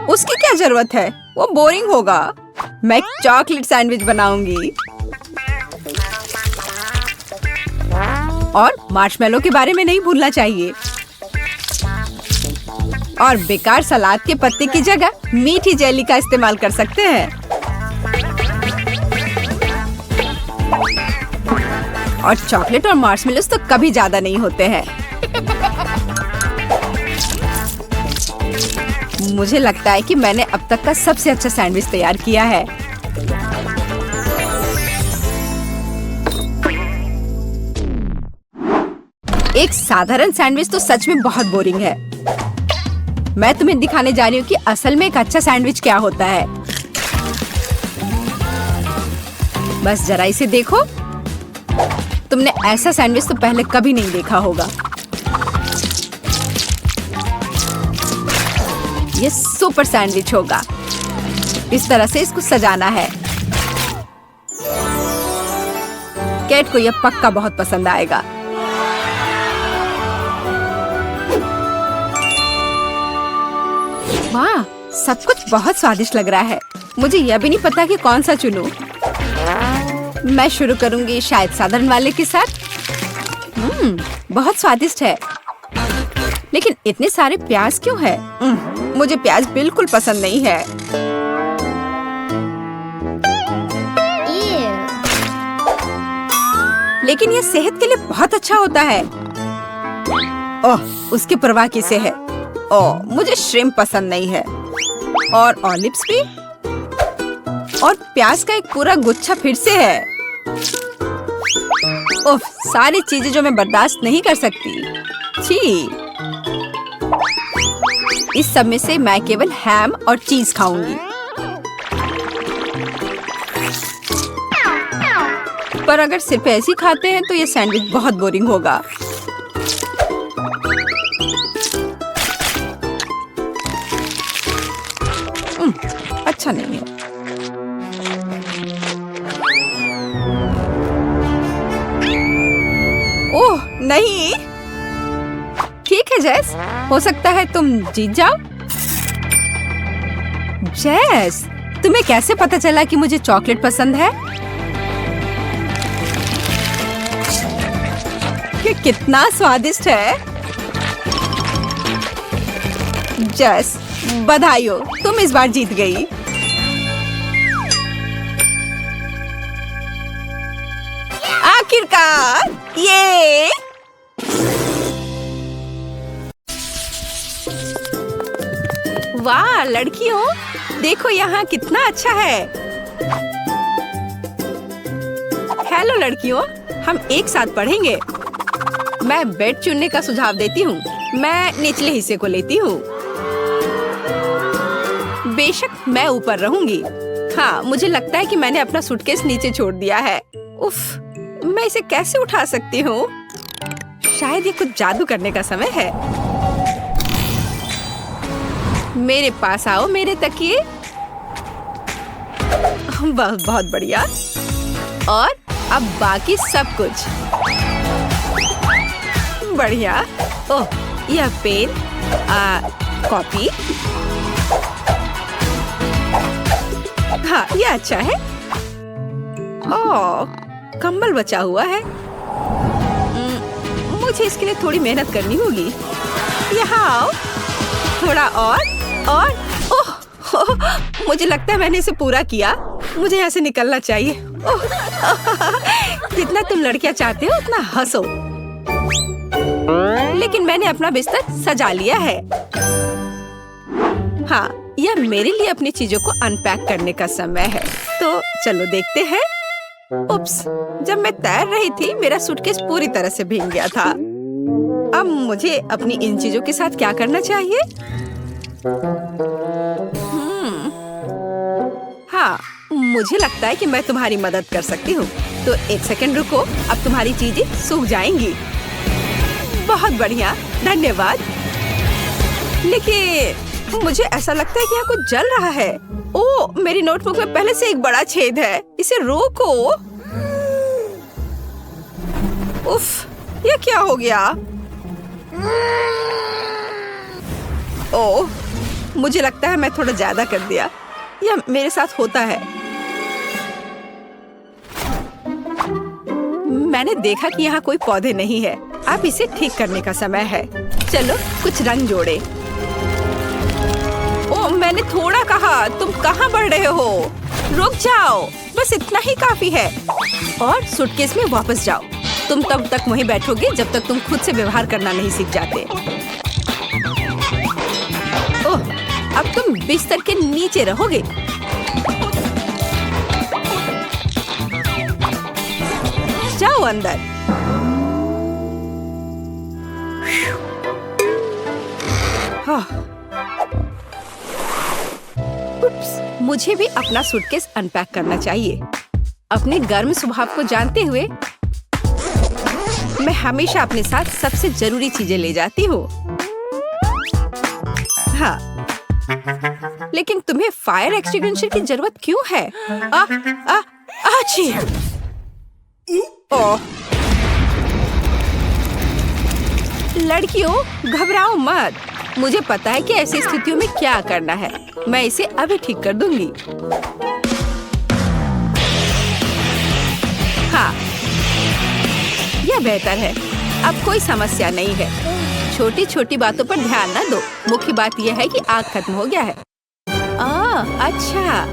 उसकी क्या जरूरत है? वो बोरिंग होगा। मैं एक चॉकलेट सैंडविच बनाऊंगी। और मार्शमेलो के बारे में नहीं भूलना चाहिए। और बेकार सलाद के पत्ते की जगह मीठी जेली का इस्तेमाल कर सकते हैं। और चॉकलेट और मार्शमेलोस तो कभी ज्यादा नहीं होते हैं। मुझे लगता है कि मैंने अब तक का सबसे अच्छा सैंडविच तैयार किया है। एक साधारण सैंडविच तो सच में बहुत बोरिंग है। मैं तुम्हें दिखाने जा रही हूँ कि असल में एक अच्छा सैंडविच क्या होता है। बस जरा इसे देखो। तुमने ऐसा सैंडविच तो पहले कभी नहीं देखा होगा। ये सुपर सैंडविच होगा। इस तरह से इसको सजाना है। केट को यह पक्का बहुत पसंद आएगा। वाह, सब कुछ बहुत स्वादिष्ट लग रहा है। मुझे यह भी नहीं पता कि कौन सा चुनूं। मैं शुरू करूंगी शायद साधारण वाले के साथ। बहुत स्वादिष्ट है। लेकिन इतने सारे प्याज क्यों है? मुझे प्याज बिल्कुल पसंद नहीं है। लेकिन ये सेहत के लिए बहुत अच्छा होता है। ओह, उसकी परवाह किसे है? ओह, मुझे श्रिम्प पसंद नहीं है। और ऑलिव्स भी। और प्याज का एक पूरा गुच्छा फिर से है। उफ, सारी चीजें जो मैं बर्दाश्त नहीं कर सकती। छी। इस सब में से मैं केवल हैम और चीज खाऊंगी। पर अगर सिर्फ ऐसे ही खाते हैं तो ये सैंडविच बहुत बोरिंग होगा। अच्छा नहीं है। ओह नहीं। ठीक है जेस, हो सकता है तुम जीत जाओ। जेस, तुम्हें कैसे पता चला कि मुझे चॉकलेट पसंद है? ये कितना स्वादिष्ट है। जेस, बधाई हो, तुम इस बार जीत गई। आखिरकार, ये वाह लड़कियों, देखो यहाँ कितना अच्छा है। हेलो लड़कियों, हम एक साथ पढ़ेंगे। मैं बेड चुनने का सुझाव देती हूँ। मैं निचले हिस्से को लेती हूँ। बेशक मैं ऊपर रहूंगी। हाँ, मुझे लगता है कि मैंने अपना सूटकेस नीचे छोड़ दिया है। उफ, मैं इसे कैसे उठा सकती हूँ? शायद ये कुछ जादू करने का समय है। मेरे पास आओ मेरे तकिए। बहुत बढ़िया। और अब बाकी सब कुछ बढ़िया। ओह, यह पेन, कॉपी। हाँ, यह अच्छा है। ओह, कंबल बचा हुआ है। मुझे इसके लिए थोड़ी मेहनत करनी होगी। यहाँ आओ, थोड़ा और। ओह, मुझे लगता है मैंने इसे पूरा किया। मुझे यहाँ से निकलना चाहिए। ओह, जितना तुम लड़कियाँ चाहते हो उतना हंसो। लेकिन मैंने अपना बिस्तर सजा लिया है। हाँ, यह मेरे लिए अपनी चीजों को अनपैक करने का समय है। तो चलो देखते हैं। उप्स, जब मैं तैर रही थी मेरा सूटकेस पूरी तरह से भीग गया था। अब मुझे अपनी इन चीजों के साथ क्या करना चाहिए? हाँ, मुझे लगता है कि मैं तुम्हारी मदद कर सकती हूँ। तो एक सेकंड रुको, अब तुम्हारी चीजें सूख जाएंगी। बहुत बढ़िया, धन्यवाद। लेकिन मुझे ऐसा लगता है कि यहाँ कुछ जल रहा है। ओह, मेरी नोटबुक में पहले से एक बड़ा छेद है। इसे रोको। उफ, ये क्या हो गया? ओह, मुझे लगता है मैं थोड़ा ज्यादा कर दिया। यह मेरे साथ होता है। मैंने देखा कि यहाँ कोई पौधे नहीं है। अब इसे ठीक करने का समय है। चलो कुछ रंग जोड़े। ओह, मैंने थोड़ा कहा। तुम कहाँ बढ़ रहे हो? रुक जाओ, बस इतना ही काफी है। और सूटकेस में वापस जाओ। तुम तब तक वहीं बैठोगे जब तक तुम खुद से व्यवहार करना नहीं सीख जाते। ओह, अब तुम बिस्तर के नीचे रहोगे। जाओ अंदर। उप्स, मुझे भी अपना सूटकेस अनपैक करना चाहिए। अपने गर्म स्वभाव को जानते हुए मैं हमेशा अपने साथ सबसे जरूरी चीजें ले जाती हूँ। हाँ, लेकिन तुम्हें फायर एक्सटिंग्विशर की जरूरत क्यों है? आची! ओह, लड़कियों घबराओ मत। मुझे पता है कि ऐसी स्थितियों में क्या करना है। मैं इसे अभी ठीक कर दूंगी। हाँ, यह बेहतर है। अब कोई समस्या नहीं है। छोटी छोटी बातों पर ध्यान न दो। मुख्य बात यह है कि आग खत्म हो गया है। अच्छा,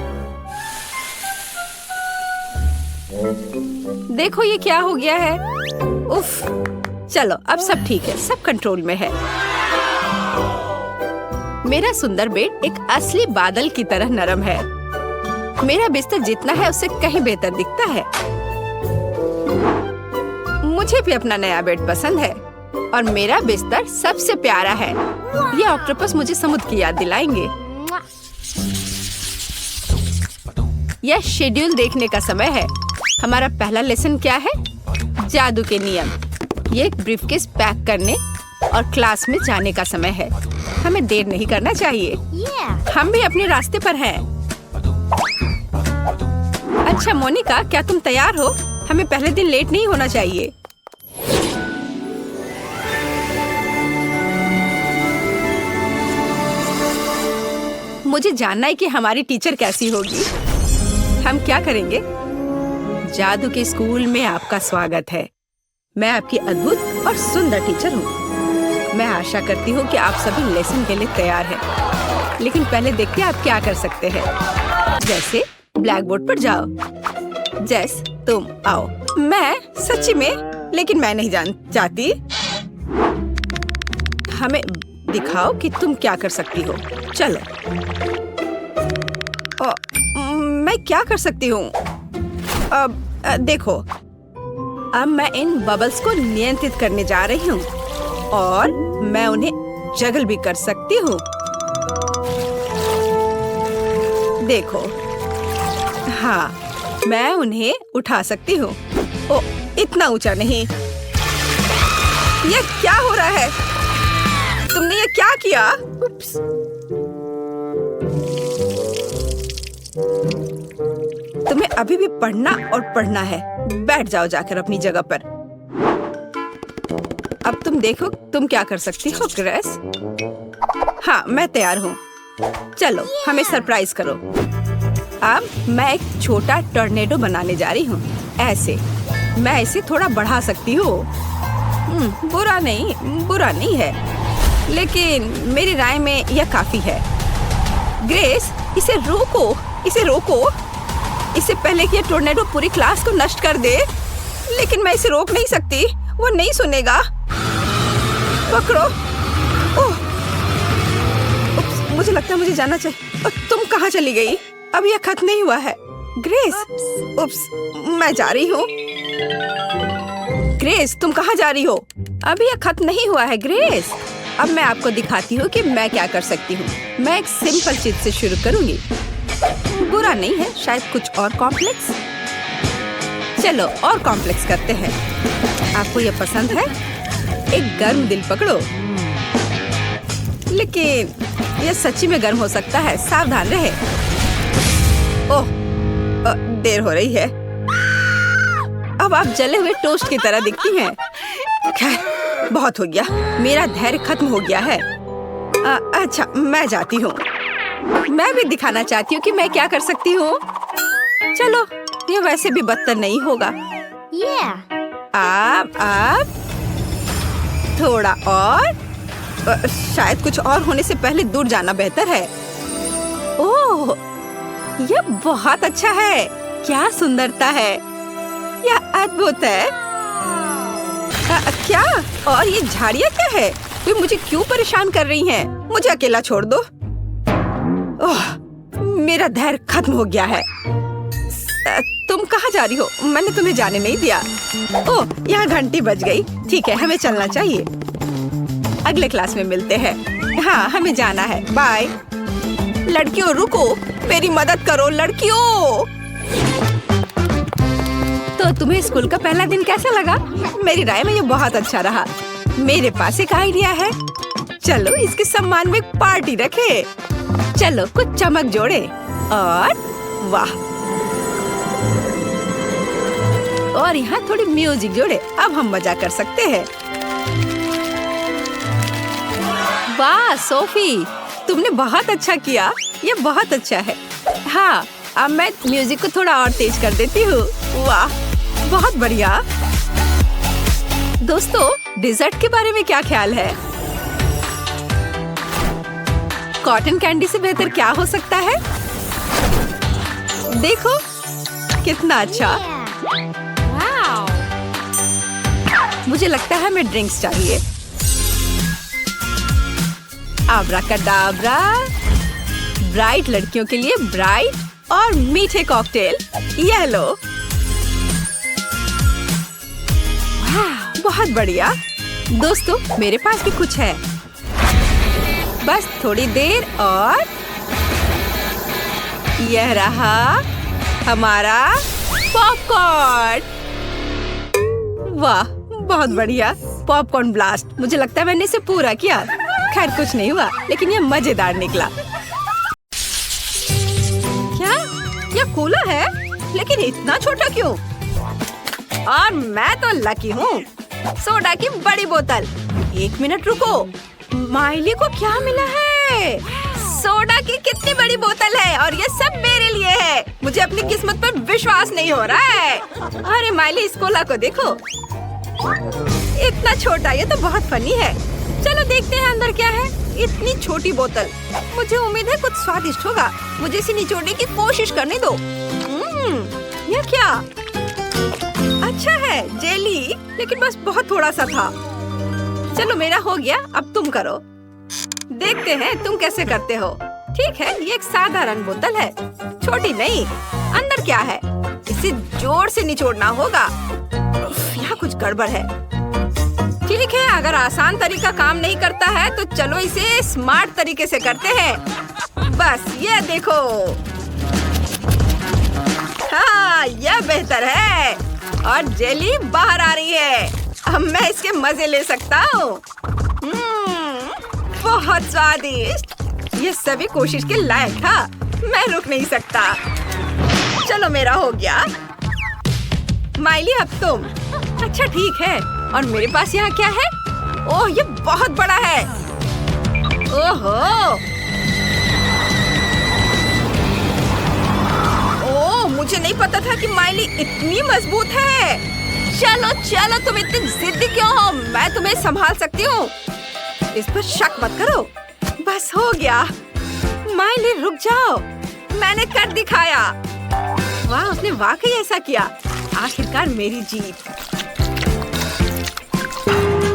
देखो ये क्या हो गया है। उफ, चलो अब सब ठीक है, सब कंट्रोल में है। मेरा सुंदर बेड एक असली बादल की तरह नरम है। मेरा बिस्तर जितना है उससे कहीं बेहतर दिखता है। मुझे भी अपना नया बेड पसंद है और मेरा बिस्तर सबसे प्यारा है। ये ऑक्टोपस मुझे समुद्र की याद दिलाएंगे। यह शेड्यूल देखने का समय है। हमारा पहला लेसन क्या है? जादू के नियम। ये एक ब्रीफकेस पैक करने और क्लास में जाने का समय है। हमें देर नहीं करना चाहिए। हम भी अपने रास्ते पर हैं। अच्छा मोनिका, क्या तुम तैयार हो? हमें पहले दिन लेट नहीं होना चाहिए। मुझे जानना है कि हमारी टीचर कैसी होगी। हम क्या करेंगे? जादू के स्कूल में आपका स्वागत है। मैं आपकी अद्भुत और सुंदर टीचर हूँ। मैं आशा करती हूँ कि आप सभी लेसन के लिए तैयार हैं। लेकिन पहले देखते हैं आप क्या कर सकते हैं। जैसे ब्लैक बोर्ड पर जाओ। जेस, तुम आओ। मैं सच्ची में, लेकिन मैं नहीं चाहती। हमें दिखाओ कि तुम क्या कर सकती हो। चलो। मैं क्या कर सकती हूँ? अब देखो, अब मैं इन बबल्स को नियंत्रित करने जा रही हूँ और मैं उन्हें जगल भी कर सकती हूँ। देखो, हाँ, मैं उन्हें उठा सकती हूँ। ओ, इतना ऊंचा नहीं। ये क्या हो रहा है? तुमने ये क्या किया? उप्स। तुम्हें अभी भी पढ़ना और पढ़ना है। बैठ जाओ जाकर अपनी जगह पर। अब तुम देखो तुम क्या कर सकती हो ग्रेस। हाँ, मैं तैयार हूँ। चलो, हमें सरप्राइज करो। अब मैं एक छोटा टॉर्नेडो बनाने जा रही हूँ। ऐसे मैं इसे थोड़ा बढ़ा सकती हूँ। बुरा नहीं है, लेकिन मेरी राय में यह काफी है। ग्रेस, इसे रोको। इससे पहले कि यह टॉर्नेडो पूरी क्लास को नष्ट कर दे। लेकिन मैं इसे रोक नहीं सकती। वो नहीं सुनेगा। पकड़ो। ओह, मुझे लगता है मुझे जाना चाहिए। तुम कहाँ चली गई? अब यह खत्म नहीं हुआ है। ग्रेस, मैं जा रही हूँ। ग्रेस, तुम कहाँ जा रही हो? अभी यह खत्म नहीं हुआ है ग्रेस। अब मैं आपको दिखाती हूँ कि मैं क्या कर सकती हूँ। मैं एक सिंपल चीज से शुरू करूँगी। बुरा नहीं है, शायद कुछ और कॉम्प्लेक्स। चलो और कॉम्प्लेक्स करते हैं। आपको ये पसंद है? एक गर्म दिल पकड़ो। लेकिन यह सच्ची में गर्म हो सकता है। सावधान रहे। ओह, देर हो रही है। अब आप जले हुए टोस्ट की तरह दिखती हैं। खैर, बहुत हो गया। मेरा धैर्य खत्म हो गया है। अच्छा, मैं जाती हूँ। मैं भी दिखाना चाहती हूँ कि मैं क्या कर सकती हूँ। चलो, ये वैसे भी बदतर नहीं होगा। आप थोड़ा और। शायद कुछ और होने से पहले दूर जाना बेहतर है। ओह, यह बहुत अच्छा है। क्या सुंदरता है। यह अद्भुत है। क्या? और ये झाड़ियाँ क्या है? वे मुझे क्यों परेशान कर रही हैं? मुझे अकेला छोड़ दो। ओह, मेरा धैर्य खत्म हो गया है। तुम कहाँ जा रही हो? मैंने तुम्हें जाने नहीं दिया। ओह, यहाँ घंटी बज गई। ठीक है, हमें चलना चाहिए। अगले क्लास में मिलते हैं। हाँ, हमें जाना है। बाय। लड़कियों, रुको, मेरी मदद करो लड़कियों। तो तुम्हें स्कूल का पहला दिन कैसा लगा? मेरी राय में ये बहुत अच्छा रहा। मेरे पास एक आइडिया है। चलो, इसके सम्मान में एक पार्टी रखे। चलो, कुछ चमक जोड़े और वाह, और यहाँ थोड़ी म्यूजिक जोड़े। अब हम मजा कर सकते हैं। वाह सोफी, तुमने बहुत अच्छा किया। ये बहुत अच्छा है। हाँ, अब मैं म्यूजिक को थोड़ा और तेज कर देती हूँ। वाह, बहुत बढ़िया। दोस्तों, डिजर्ट के बारे में क्या ख्याल है? कॉटन कैंडी से बेहतर क्या हो सकता है? देखो कितना अच्छा। मुझे लगता है हमें ड्रिंक्स चाहिए। आब्राकाडाब्रा। ब्राइट लड़कियों के लिए ब्राइट और मीठे कॉकटेल। ये लो। वाह, बहुत बढ़िया। दोस्तों, मेरे पास भी कुछ है। बस थोड़ी देर और यह रहा हमारा पॉपकॉर्न। वाह, बहुत बढ़िया। Popcorn blast. मुझे लगता है मैंने इसे पूरा किया। खैर कुछ नहीं हुआ, लेकिन यह मजेदार निकला। क्या यह कोला है? लेकिन इतना छोटा क्यों? और मैं तो लकी हूँ। सोडा की बड़ी बोतल। 1 मिनट रुको, माइली को क्या मिला है? सोडा की कितनी बड़ी बोतल है और ये सब मेरे लिए है। मुझे अपनी किस्मत पर विश्वास नहीं हो रहा है। अरे माइली, इस कोला को देखो, इतना छोटा। ये तो बहुत फनी है। चलो देखते हैं अंदर क्या है। इतनी छोटी बोतल। मुझे उम्मीद है कुछ स्वादिष्ट होगा। मुझे इसे निचोड़ने की कोशिश करने दो। यह क्या? अच्छा है, जेली, लेकिन बस बहुत थोड़ा सा था। चलो मेरा हो गया, अब तुम करो। देखते हैं तुम कैसे करते हो। ठीक है, ये एक साधारण बोतल है, छोटी नहीं। अंदर क्या है? इसे जोर से निचोड़ना होगा। यहाँ कुछ गड़बड़ है। ठीक है, अगर आसान तरीका काम नहीं करता है तो चलो इसे स्मार्ट तरीके से करते हैं। बस ये देखो। हाँ, यह बेहतर है और जेली बाहर आ रही है। अब मैं इसके मजे ले सकता हूँ। बहुत स्वादिष्ट। ये सभी कोशिश के लायक था। मैं रुक नहीं सकता। चलो मेरा हो गया। माइली, अब तुम। अच्छा ठीक है। और मेरे पास यहाँ क्या है? ओह, ये बहुत बड़ा है। ओहो, ओह, मुझे नहीं पता था कि माइली इतनी मजबूत है। चलो चलो, तुम इतनी जिद्दी क्यों हो? मैं तुम्हें संभाल सकती हूँ। इस पर शक मत करो। बस हो गया। माइली रुक जाओ, मैंने कर दिखाया। वाह, उसने वाकई ऐसा किया। आखिरकार मेरी जीत।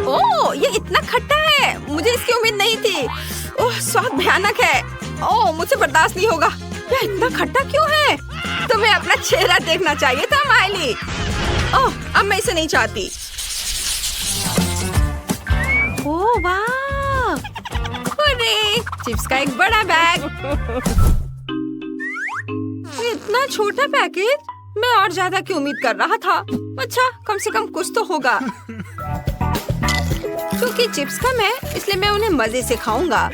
ओह, ये इतना खट्टा है। मुझे इसकी उम्मीद नहीं थी। ओह, स्वाद भयानक है। ओह, मुझे बर्दाश्त नहीं होगा। यह इतना खट्टा क्यों है? तुम्हें अपना चेहरा देखना चाहिए था माइली। ओह, अब मैं इसे नहीं चाहती। ओह वाह, अरे चिप्स का एक बड़ा बैग। इतना छोटा पैकेज। मैं और ज्यादा की उम्मीद कर रहा था। अच्छा, कम से कम कुछ तो होगा। क्योंकि चिप्स कम है, इसलिए मैं उन्हें मजे से खाऊंगा।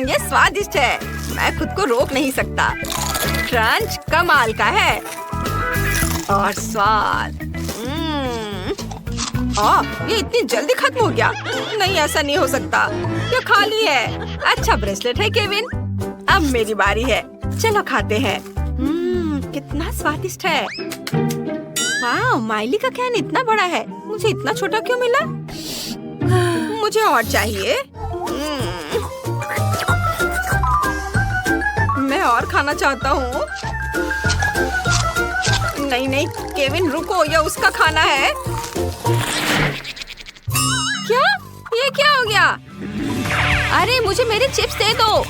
ये स्वादिष्ट है। मैं खुद को रोक नहीं सकता। क्रंच कमाल का है और स्वाद। ये इतनी जल्दी खत्म हो गया। नहीं, ऐसा नहीं हो सकता। ये खाली है। अच्छा ब्रेसलेट है केविन। अब मेरी बारी है। चलो खाते हैं। कितना स्वादिष्ट है। वाह, माइली का कैन इतना बड़ा है। मुझे इतना छोटा क्यों मिला? मुझे और चाहिए। मैं और खाना चाहता हूँ। नहीं नहीं केविन, रुको, यह उसका खाना है। क्या? ये क्या हो गया? अरे मुझे मेरे चिप्स दे दो।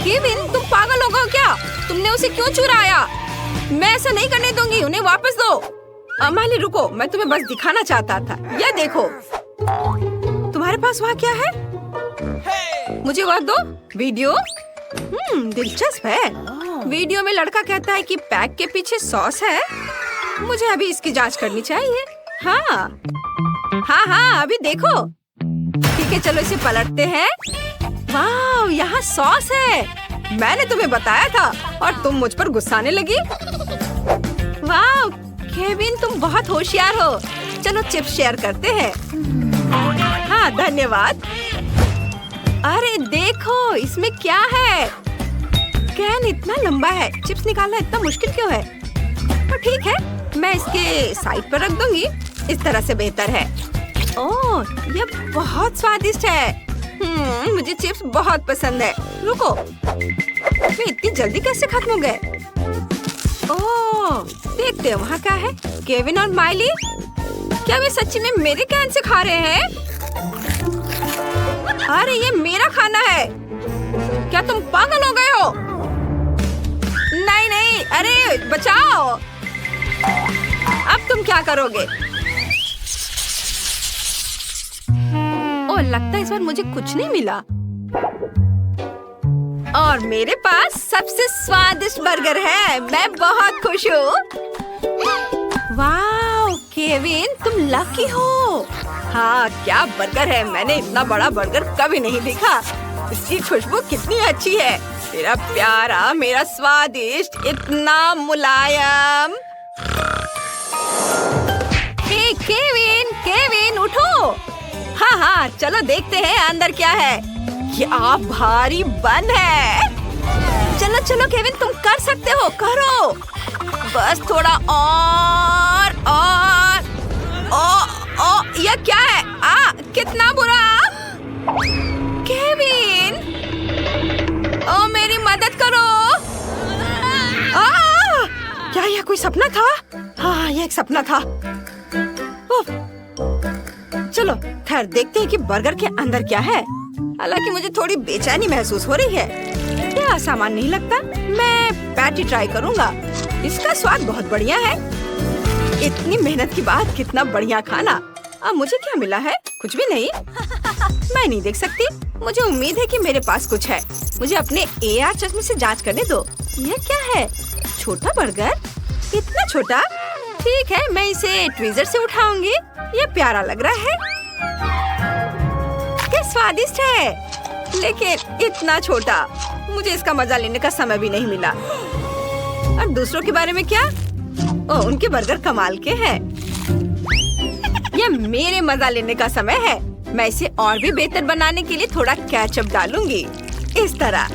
केविन, तुम पागल हो गए क्या? तुमने उसे क्यों चुराया? मैं ऐसा नहीं करने दूंगी। उन्हें वापस दो। माइली रुको, मैं तुम्हें बस दिखाना चाहता था। यह देखो। तुम्हारे पास वहाँ क्या है? मुझे वह दो। वीडियो? दिलचस्प है। वीडियो में लड़का कहता है कि पैक के पीछे सॉस है। मुझे अभी इसकी जांच करनी चाहिए। हाँ हाँ, अभी देखो। ठीक है, चलो इसे पलटते हैं। वाह, यहाँ सॉस है। मैंने तुम्हें बताया था और तुम मुझ पर गुस्साने लगी। वाह केविन, तुम बहुत होशियार हो। चलो चिप्स शेयर करते हैं। हाँ धन्यवाद। अरे देखो, इसमें क्या है? कैन इतना लंबा है। चिप्स निकालना इतना मुश्किल क्यों है? तो ठीक है, मैं इसके साइड पर रख दूंगी। इस तरह से बेहतर है। ओह, ये बहुत स्वादिष्ट है। मुझे चिप्स बहुत पसंद है। रुको, वे इतनी जल्दी कैसे खत्म हो गए? ओह, देखते हैं वहाँ क्या है। केविन और माइली, क्या वे सच्ची में मेरे कैन से खा रहे हैं? अरे ये मेरा खाना है। क्या तुम पागल हो गए हो? नहीं नहीं, अरे बचाओ। अब तुम क्या करोगे? ओह, लगता है इस बार मुझे कुछ नहीं मिला। और मेरे पास सबसे स्वादिष्ट बर्गर है। मैं बहुत खुश हूँ। वाह केविन, तुम लकी हो। हाँ, क्या बर्गर है। मैंने इतना बड़ा बर्गर कभी नहीं देखा। इसकी खुशबू कितनी अच्छी है। मेरा प्यारा, मेरा स्वादिष्ट, इतना मुलायम। हे केविन, केविन उठो। हाँ हाँ, चलो देखते हैं अंदर क्या है। क्या भारी बन है। चलो चलो केविन, तुम कर सकते हो, करो। बस थोड़ा और। यह क्या है? कितना बुरा। केविन, ओ मेरी मदद करो। क्या यह कोई सपना था? हाँ, यह एक सपना था। चलो खैर देखते हैं कि बर्गर के अंदर क्या है। हालांकि मुझे थोड़ी बेचैनी महसूस हो रही है। क्या आसान नहीं लगता। मैं पैटी ट्राई करूंगा। इसका स्वाद बहुत बढ़िया है। इतनी मेहनत के बाद कितना बढ़िया खाना। अब मुझे क्या मिला है? कुछ भी नहीं। मैं नहीं देख सकती। मुझे उम्मीद है कि मेरे पास कुछ है। मुझे अपने AR चश्मे से जांच करने दो। यह क्या है? छोटा बर्गर? इतना छोटा? ठीक है, मैं इसे ट्विजर से उठाऊंगी। यह प्यारा लग रहा है। क्या स्वादिष्ट है, लेकिन इतना छोटा। मुझे इसका मजा लेने का समय भी नहीं मिला। और दूसरों के बारे में क्या? उनके बर्गर कमाल के हैं। यह मेरे मजा लेने का समय है। मैं इसे और भी बेहतर बनाने के लिए थोड़ा केचप डालूंगी। इस तरह।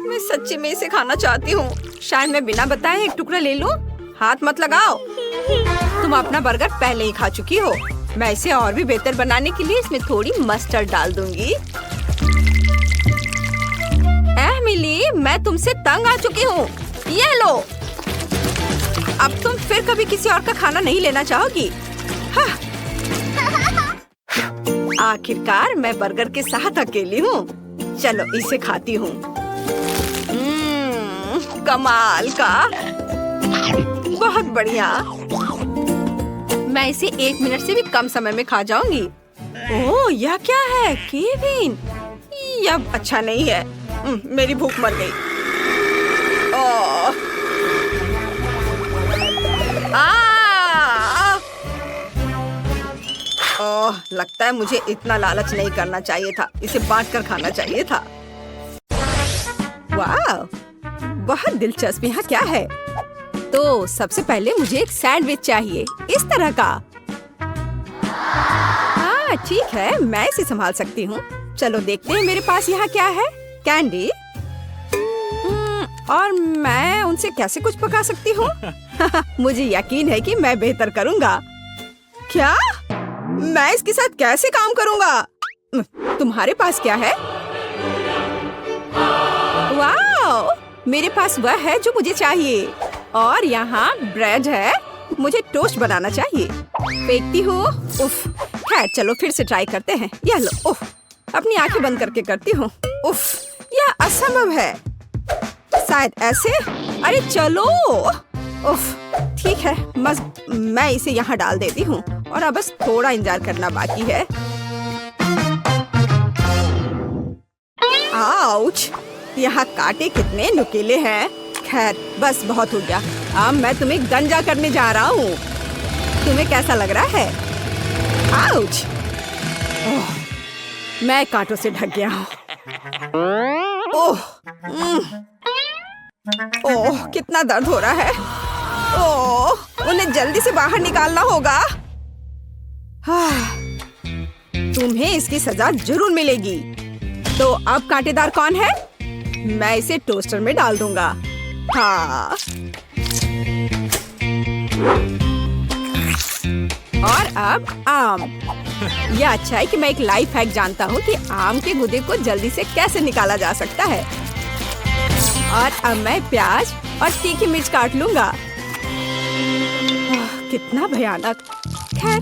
मैं सच्ची में इसे खाना चाहती हूँ। शायद मैं बिना बताए एक टुकड़ा ले लूं। हाथ मत लगाओ। तुम अपना बर्गर पहले ही खा चुकी हो। मैं इसे और भी बेहतर बनाने के लिए इसमें थोड़ी मस्टर्ड डाल दूंगी। मिली, मैं तुमसे तंग आ चुकी हूँ। ये लो। अब तुम फिर कभी किसी और का खाना नहीं लेना चाहोगी। हाँ। आखिरकार मैं बर्गर के साथ अकेली हूँ। चलो इसे खाती हूँ। कमाल का, बहुत बढ़िया। मैं इसे 1 मिनट से भी कम समय में खा जाऊंगी। ओह, यह क्या है केविन? यह अच्छा नहीं है। मेरी भूख मर गई। लगता है मुझे इतना लालच नहीं करना चाहिए था। इसे बांटकर खाना चाहिए था। वाह, बहुत दिलचस्प। यहाँ क्या है? तो सबसे पहले मुझे एक सैंडविच चाहिए, इस तरह का। हाँ ठीक है, मैं इसे संभाल सकती हूँ। चलो देखते हैं मेरे पास यहाँ क्या है। कैंडी। और मैं उनसे कैसे कुछ पका सकती हूँ? मुझे यकीन है कि मैं बेहतर करूँगा। क्या? मैं इसके साथ कैसे काम करूँगा? तुम्हारे पास क्या है? वाह, मेरे पास वह है जो मुझे चाहिए। और यहाँ ब्रेड है। मुझे टोस्ट बनाना चाहिए। फेंकती हूँ। उफ, खैर चलो फिर से ट्राई करते हैं। यह लो। उफ, अपनी आंखें बंद करके करती हूँ। उफ, यह असंभव है। शायद ऐसे। अरे चलो। उफ, ठीक है, बस मैं इसे यहाँ डाल देती हूँ और अब बस थोड़ा इंतजार करना बाकी है। आउच, यहाँ कांटे कितने नुकीले हैं। खैर बस बहुत हो गया। अब मैं तुम्हें गंजा करने जा रहा हूँ। तुम्हें कैसा लग रहा है? आउच, मैं कांटों से ढक गया हूँ। ओह, कितना दर्द हो रहा है। ओह, उन्हें जल्दी से बाहर निकालना होगा। तुम्हें इसकी सजा जरूर मिलेगी। तो अब कांटेदार कौन है? मैं इसे टोस्टर में डाल दूंगा। हाँ। और अब आम। यह अच्छा है कि मैं एक लाइफ हैक जानता हूँ कि आम के गूदे को जल्दी से कैसे निकाला जा सकता है। और अब मैं प्याज और तीखी मिर्च काट लूंगा। कितना भयानक। खैर,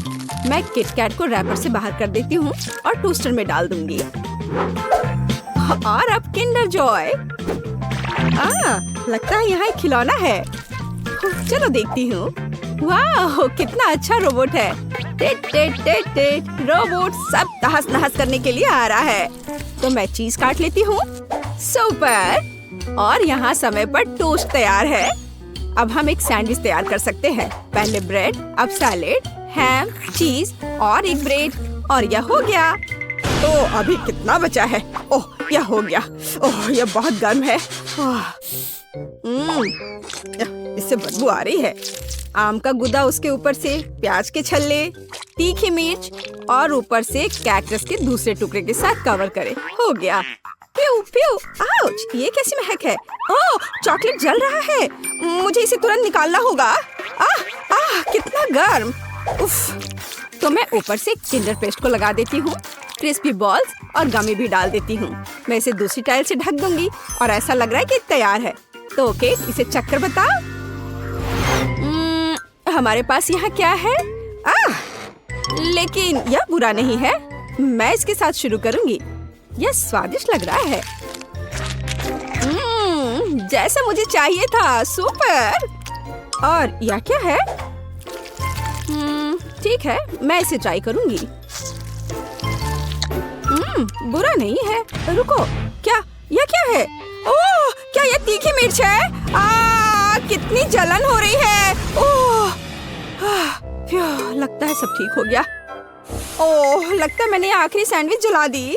मैं किटकैट को रैपर से बाहर कर देती हूँ और टोस्टर में डाल दूंगी। और अब किंडर जॉय। लगता है यहाँ एक खिलौना है। चलो देखती हूँ। वाह, कितना अच्छा रोबोट है। Tit tit tit tit, robot सब तहस नहस करने के लिए आ रहा है। तो मैं चीज काट लेती हूँ। सुपर। और यहाँ समय पर टोस्ट तैयार है। अब हम एक सैंडविच तैयार कर सकते हैं। पहले ब्रेड, अब सैलेड, हैम, चीज और एक ब्रेड, और यह हो गया। तो अभी कितना बचा है? ओह, यह हो गया। ओह, यह बहुत गर्म है। इससे बदबू आ रही है। आम का गुदा, उसके ऊपर से प्याज के छल्ले, तीखी मिर्च और ऊपर से कैक्टस के दूसरे टुकड़े के साथ कवर करे। हो गया। प्यू प्यू, आउच, ये कैसी महक है? ओह, चॉकलेट जल रहा है। मुझे इसे तुरंत निकालना होगा। कितना गर्म। उफ। तो मैं ऊपर से किंडर पेस्ट को लगा देती हूँ, क्रिस्पी बॉल्स और गमी भी डाल देती हूँ। मैं इसे दूसरी टाइल से ढक दूंगी और ऐसा लग रहा है कि तैयार है। तो ओके, इसे चख कर बताओ। हमारे पास यहाँ क्या है? लेकिन यह बुरा नहीं है। मैं इसके साथ शुरू करूंगी। यह स्वादिष्ट लग रहा है। जैसा मुझे चाहिए था। सुपर। और यह क्या है? ठीक है, मैं इसे ट्राई करूंगी। बुरा नहीं है। रुको, क्या यह क्या है? ओह, क्या यह तीखी मिर्च है? कितनी जलन हो रही है। ओह, लगता है सब ठीक हो गया। ओह, लगता है मैंने आखिरी सैंडविच जला दी।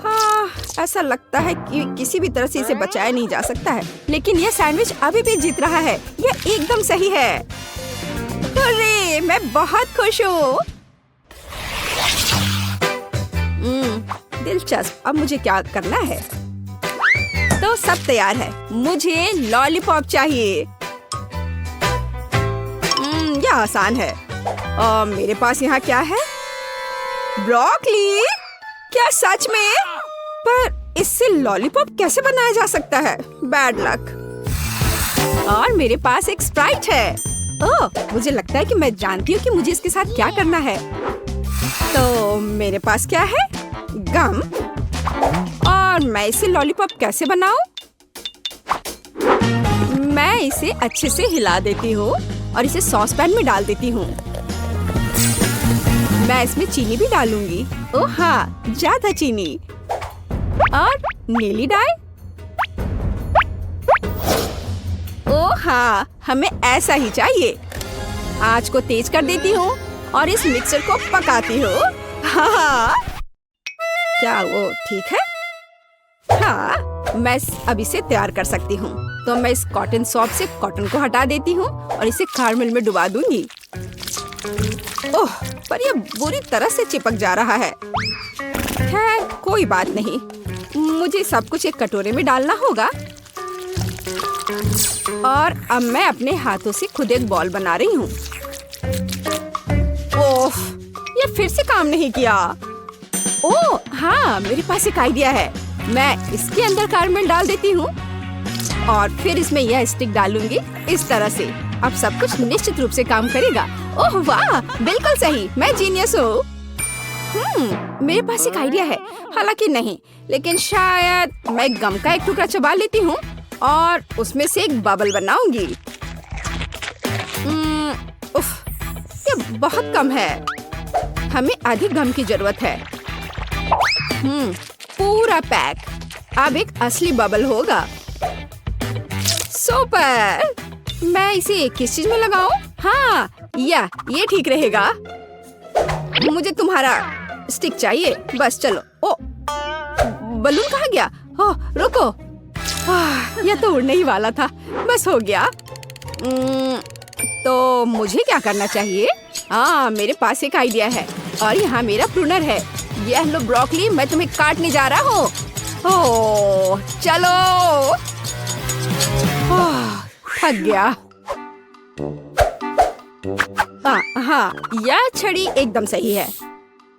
हाँ, ऐसा लगता है कि किसी भी तरह से इसे बचाया नहीं जा सकता है। लेकिन यह सैंडविच अभी भी जीत रहा है। यह एकदम सही है। अरे, मैं बहुत खुश हूँ। दिलचस्प। अब मुझे क्या करना है? तो सब तैयार है। मुझे लॉलीपॉप चाहिए। यह आसान है। मेरे पास यहाँ क्या है? ब्रोकली। क्या सच में? पर इससे लॉलीपॉप कैसे बनाया जा सकता है? Bad luck. और मेरे पास एक स्प्राइट है। ओह, मुझे लगता है कि मैं जानती हूँ कि मुझे इसके साथ क्या करना है। तो मेरे पास क्या है? गम। और मैं इसे लॉलीपॉप कैसे बनाऊं? मैं इसे अच्छे से हिला देती हूँ और इसे सॉस पैन में डाल देती हूँ। मैं इसमें चीनी भी डालूंगी। ओह हाँ, ज्यादा चीनी। और नीली डाई। ओह हाँ, हमें ऐसा ही चाहिए। आंच को तेज कर देती हूँ और इस मिक्सर को पकाती हूँ। हाँ, क्या वो ठीक है? हाँ, मैं अब इसे तैयार कर सकती हूँ। तो मैं इस कॉटन सॉप से कॉटन को हटा देती हूँ और इसे कैरमेल में डुबा दूंगी। ओह, पर यह बुरी तरह से चिपक जा रहा है। खैर, कोई बात नहीं। मुझे सब कुछ एक कटोरे में डालना होगा। और अब मैं अपने हाथों से खुद एक बॉल बना रही हूँ। ओह, ये फिर से काम नहीं किया। ओह हाँ, मेरे पास एक आइडिया है। मैं इसके अंदर कैरमेल डाल देती हूँ और फिर इसमें यह स्टिक डालूंगी इस तरह से। अब सब कुछ निश्चित रूप से काम करेगा। ओह वाह, बिल्कुल सही। मैं जीनियस हूँ। मेरे पास एक आइडिया है। हालांकि नहीं, लेकिन शायद मैं गम का एक टुकड़ा चबा लेती हूँ और उसमें से एक बबल बनाऊंगी। उफ, ये बहुत कम है। हमें अधिक गम की जरूरत है। पूरा पैक। अब एक असली बबल होगा। सुपर। मैं इसे किस चीज में लगाऊं? हाँ, ये ठीक रहेगा। मुझे तुम्हारा स्टिक चाहिए। बस चलो। ओ, बलून कहाँ गया? ओह, रुको। यह तो उड़ने ही वाला था। बस हो गया। तो मुझे क्या करना चाहिए? मेरे पास एक आइडिया है और यहाँ मेरा प्रूनर है। यह लो ब्रोकली, मैं तुम्हें काटने जा रहा हूँ। ओह, चलो। थक गया। हाँ, यह छड़ी एकदम सही है।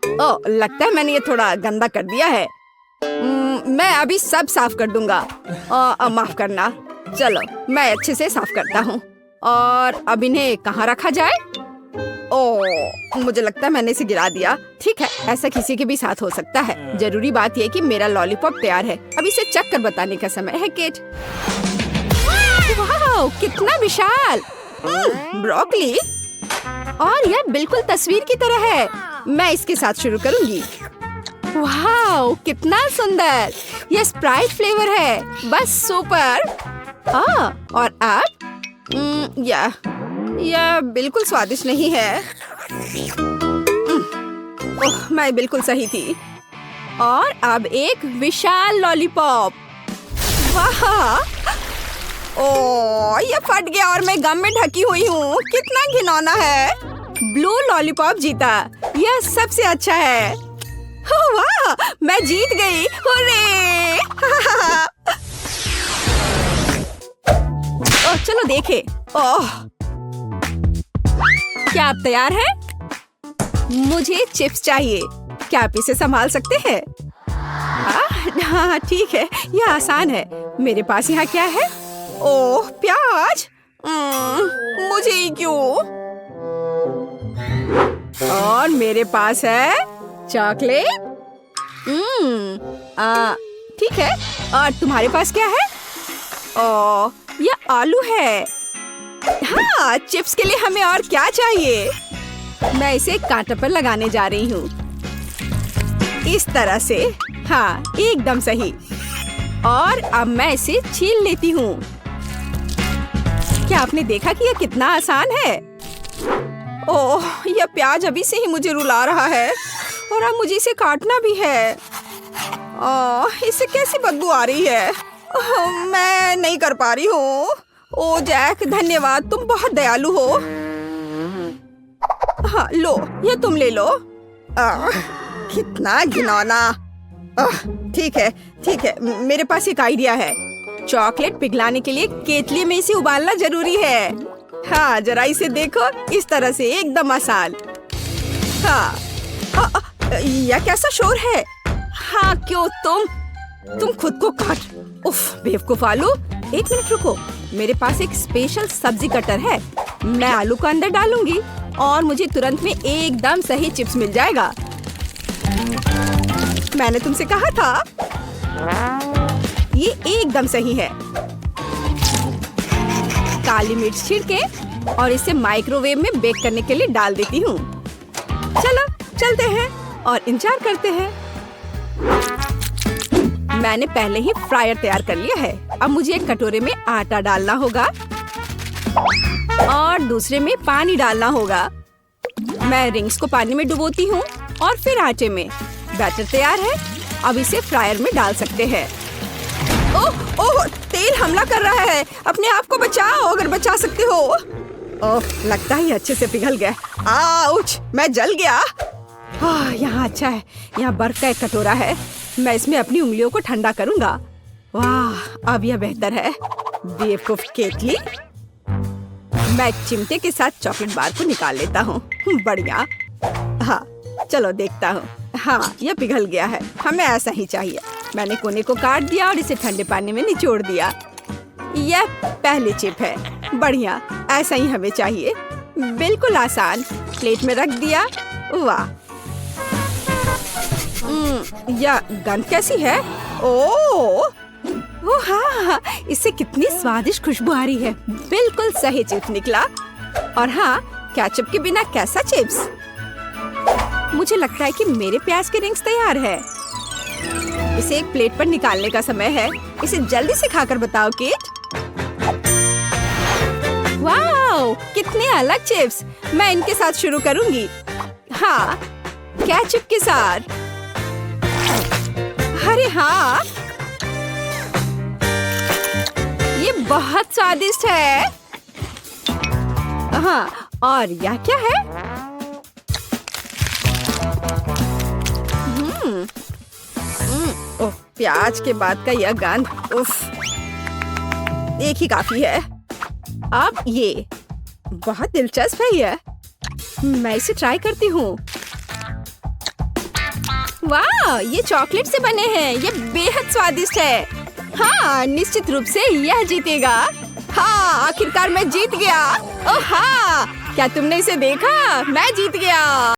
ओह, लगता है मैंने ये थोड़ा गंदा कर दिया है। मैं अभी सब साफ कर दूंगा। माफ करना। चलो, मैं अच्छे से साफ करता हूँ। और अब इन्हें कहाँ रखा जाए? ओह, मुझे लगता है मैंने इसे गिरा दिया। ठीक है, ऐसा किसी के भी साथ हो सकता है। जरूरी बात यह कि मेरा लॉलीपॉप तैयार है। अब इसे चख कर बताने का समय है, केट। वाह, कितना विशाल। ब्रोकली। और यह बिल्कुल तस्वीर की तरह है। मैं इसके साथ शुरू करूंगी। वाह, कितना सुंदर! यह स्प्राइट फ्लेवर है, बस सुपर। और अब यह बिल्कुल स्वादिष्ट नहीं है। ओह, मैं बिल्कुल सही थी। और अब एक विशाल लॉलीपॉप। वाह! ओह, ये फट गया और मैं गम में ढकी हुई हूँ। कितना घिनौना है। ब्लू लॉलीपॉप जीता। यह सबसे अच्छा है। ओह वाह, मैं जीत गई। हुर्रे! ओह, चलो देखे। ओह, क्या आप तैयार हैं? मुझे चिप्स चाहिए। क्या आप इसे संभाल सकते हैं? हाँ ठीक है, यह आसान है। मेरे पास यहाँ क्या है? ओह, प्याज। मुझे ही क्यों? और मेरे पास है चॉकलेट। ठीक है। और तुम्हारे पास क्या है? ओह, यह आलू है। हाँ, चिप्स के लिए हमें और क्या चाहिए? मैं इसे कांटे पर लगाने जा रही हूँ। इस तरह से। हाँ, एकदम सही। और अब मैं इसे छील लेती हूँ। क्या आपने देखा कि यह कितना आसान है? ओह, यह प्याज अभी से ही मुझे रुला रहा है और अब मुझे इसे काटना भी है। ओह, इससे कैसी बदबू आ रही है। ओह, मैं नहीं कर पा रही हूँ। ओह जैक, धन्यवाद, तुम बहुत दयालु हो। हाँ, लो, ये तुम ले लो। कितना घिनौना। ठीक है, मेरे पास एक आइडिया है। चॉकलेट पिघलाने के लिए केतली में इसे उबालना जरूरी है। हाँ, जरा इसे देखो, इस तरह से एकदम आसान। हाँ, यह कैसा शोर है? हाँ, क्यों तुम खुद को काट। उफ, बेवकूफ आलू। एक मिनट रुको, मेरे पास एक स्पेशल सब्जी कटर है। मैं आलू को अंदर डालूंगी और मुझे तुरंत में एकदम सही चिप्स मिल जाएगा। मैंने तुमसे कहा था। ये एकदम सही है। काली मिर्च छिड़के और इसे माइक्रोवेव में बेक करने के लिए डाल देती हूँ। चलो चलते हैं और इंतजार करते हैं। मैंने पहले ही फ्रायर तैयार कर लिया है। अब मुझे एक कटोरे में आटा डालना होगा और दूसरे में पानी डालना होगा। मैं रिंग्स को पानी में डुबोती हूँ और फिर आटे में। बैटर तैयार है। अब इसे फ्रायर में डाल सकते हैं। ओह, तेल हमला कर रहा है। अपने आप को बचाओ अगर बचा सकते हो। ओह, लगता है अच्छे से पिघल गया। आउच, मैं जल गया। यहाँ अच्छा है। यहाँ बर्फ का एक कटोरा है। मैं इसमें अपनी उंगलियों को ठंडा करूंगा। वाह, अब यह बेहतर है। बेवकूफ केतली। मैं चिमटे के साथ चॉकलेट बार को निकाल लेता हूँ। बढ़िया। हाँ, चलो देखता हूँ। हाँ, यह पिघल गया है। हमें ऐसा ही चाहिए। मैंने कोने को काट दिया और इसे ठंडे पानी में निचोड़ दिया। यह पहली चिप है। बढ़िया, ऐसा ही हमें चाहिए। बिल्कुल आसान। प्लेट में रख दिया। वाह, यह गंध कैसी है? ओह हाँ, इससे कितनी स्वादिष्ट खुशबू आ रही है। बिल्कुल सही चिप्स निकला। और हाँ, केचप के बिना कैसा चिप्स? मुझे लगता है कि मेरे प्याज के रिंग्स तैयार है। इसे एक प्लेट पर निकालने का समय है। इसे जल्दी से खाकर बताओ केट। वाह, कितने अलग चिप्स। मैं इनके साथ शुरू करूंगी। हाँ, केचप के साथ। अरे हाँ, ये बहुत स्वादिष्ट है। हाँ, और यह क्या है? ओह, प्याज के बाद का यह गंध। उफ, एक ही काफी है। अब ये बहुत दिलचस्प है। यह मैं इसे ट्राई करती हूँ। वाह, ये चॉकलेट से बने हैं। ये बेहद स्वादिष्ट है। हाँ, निश्चित रूप से यह जीतेगा। हाँ, आखिरकार मैं जीत गया। ओह हाँ, क्या तुमने इसे देखा? मैं जीत गया।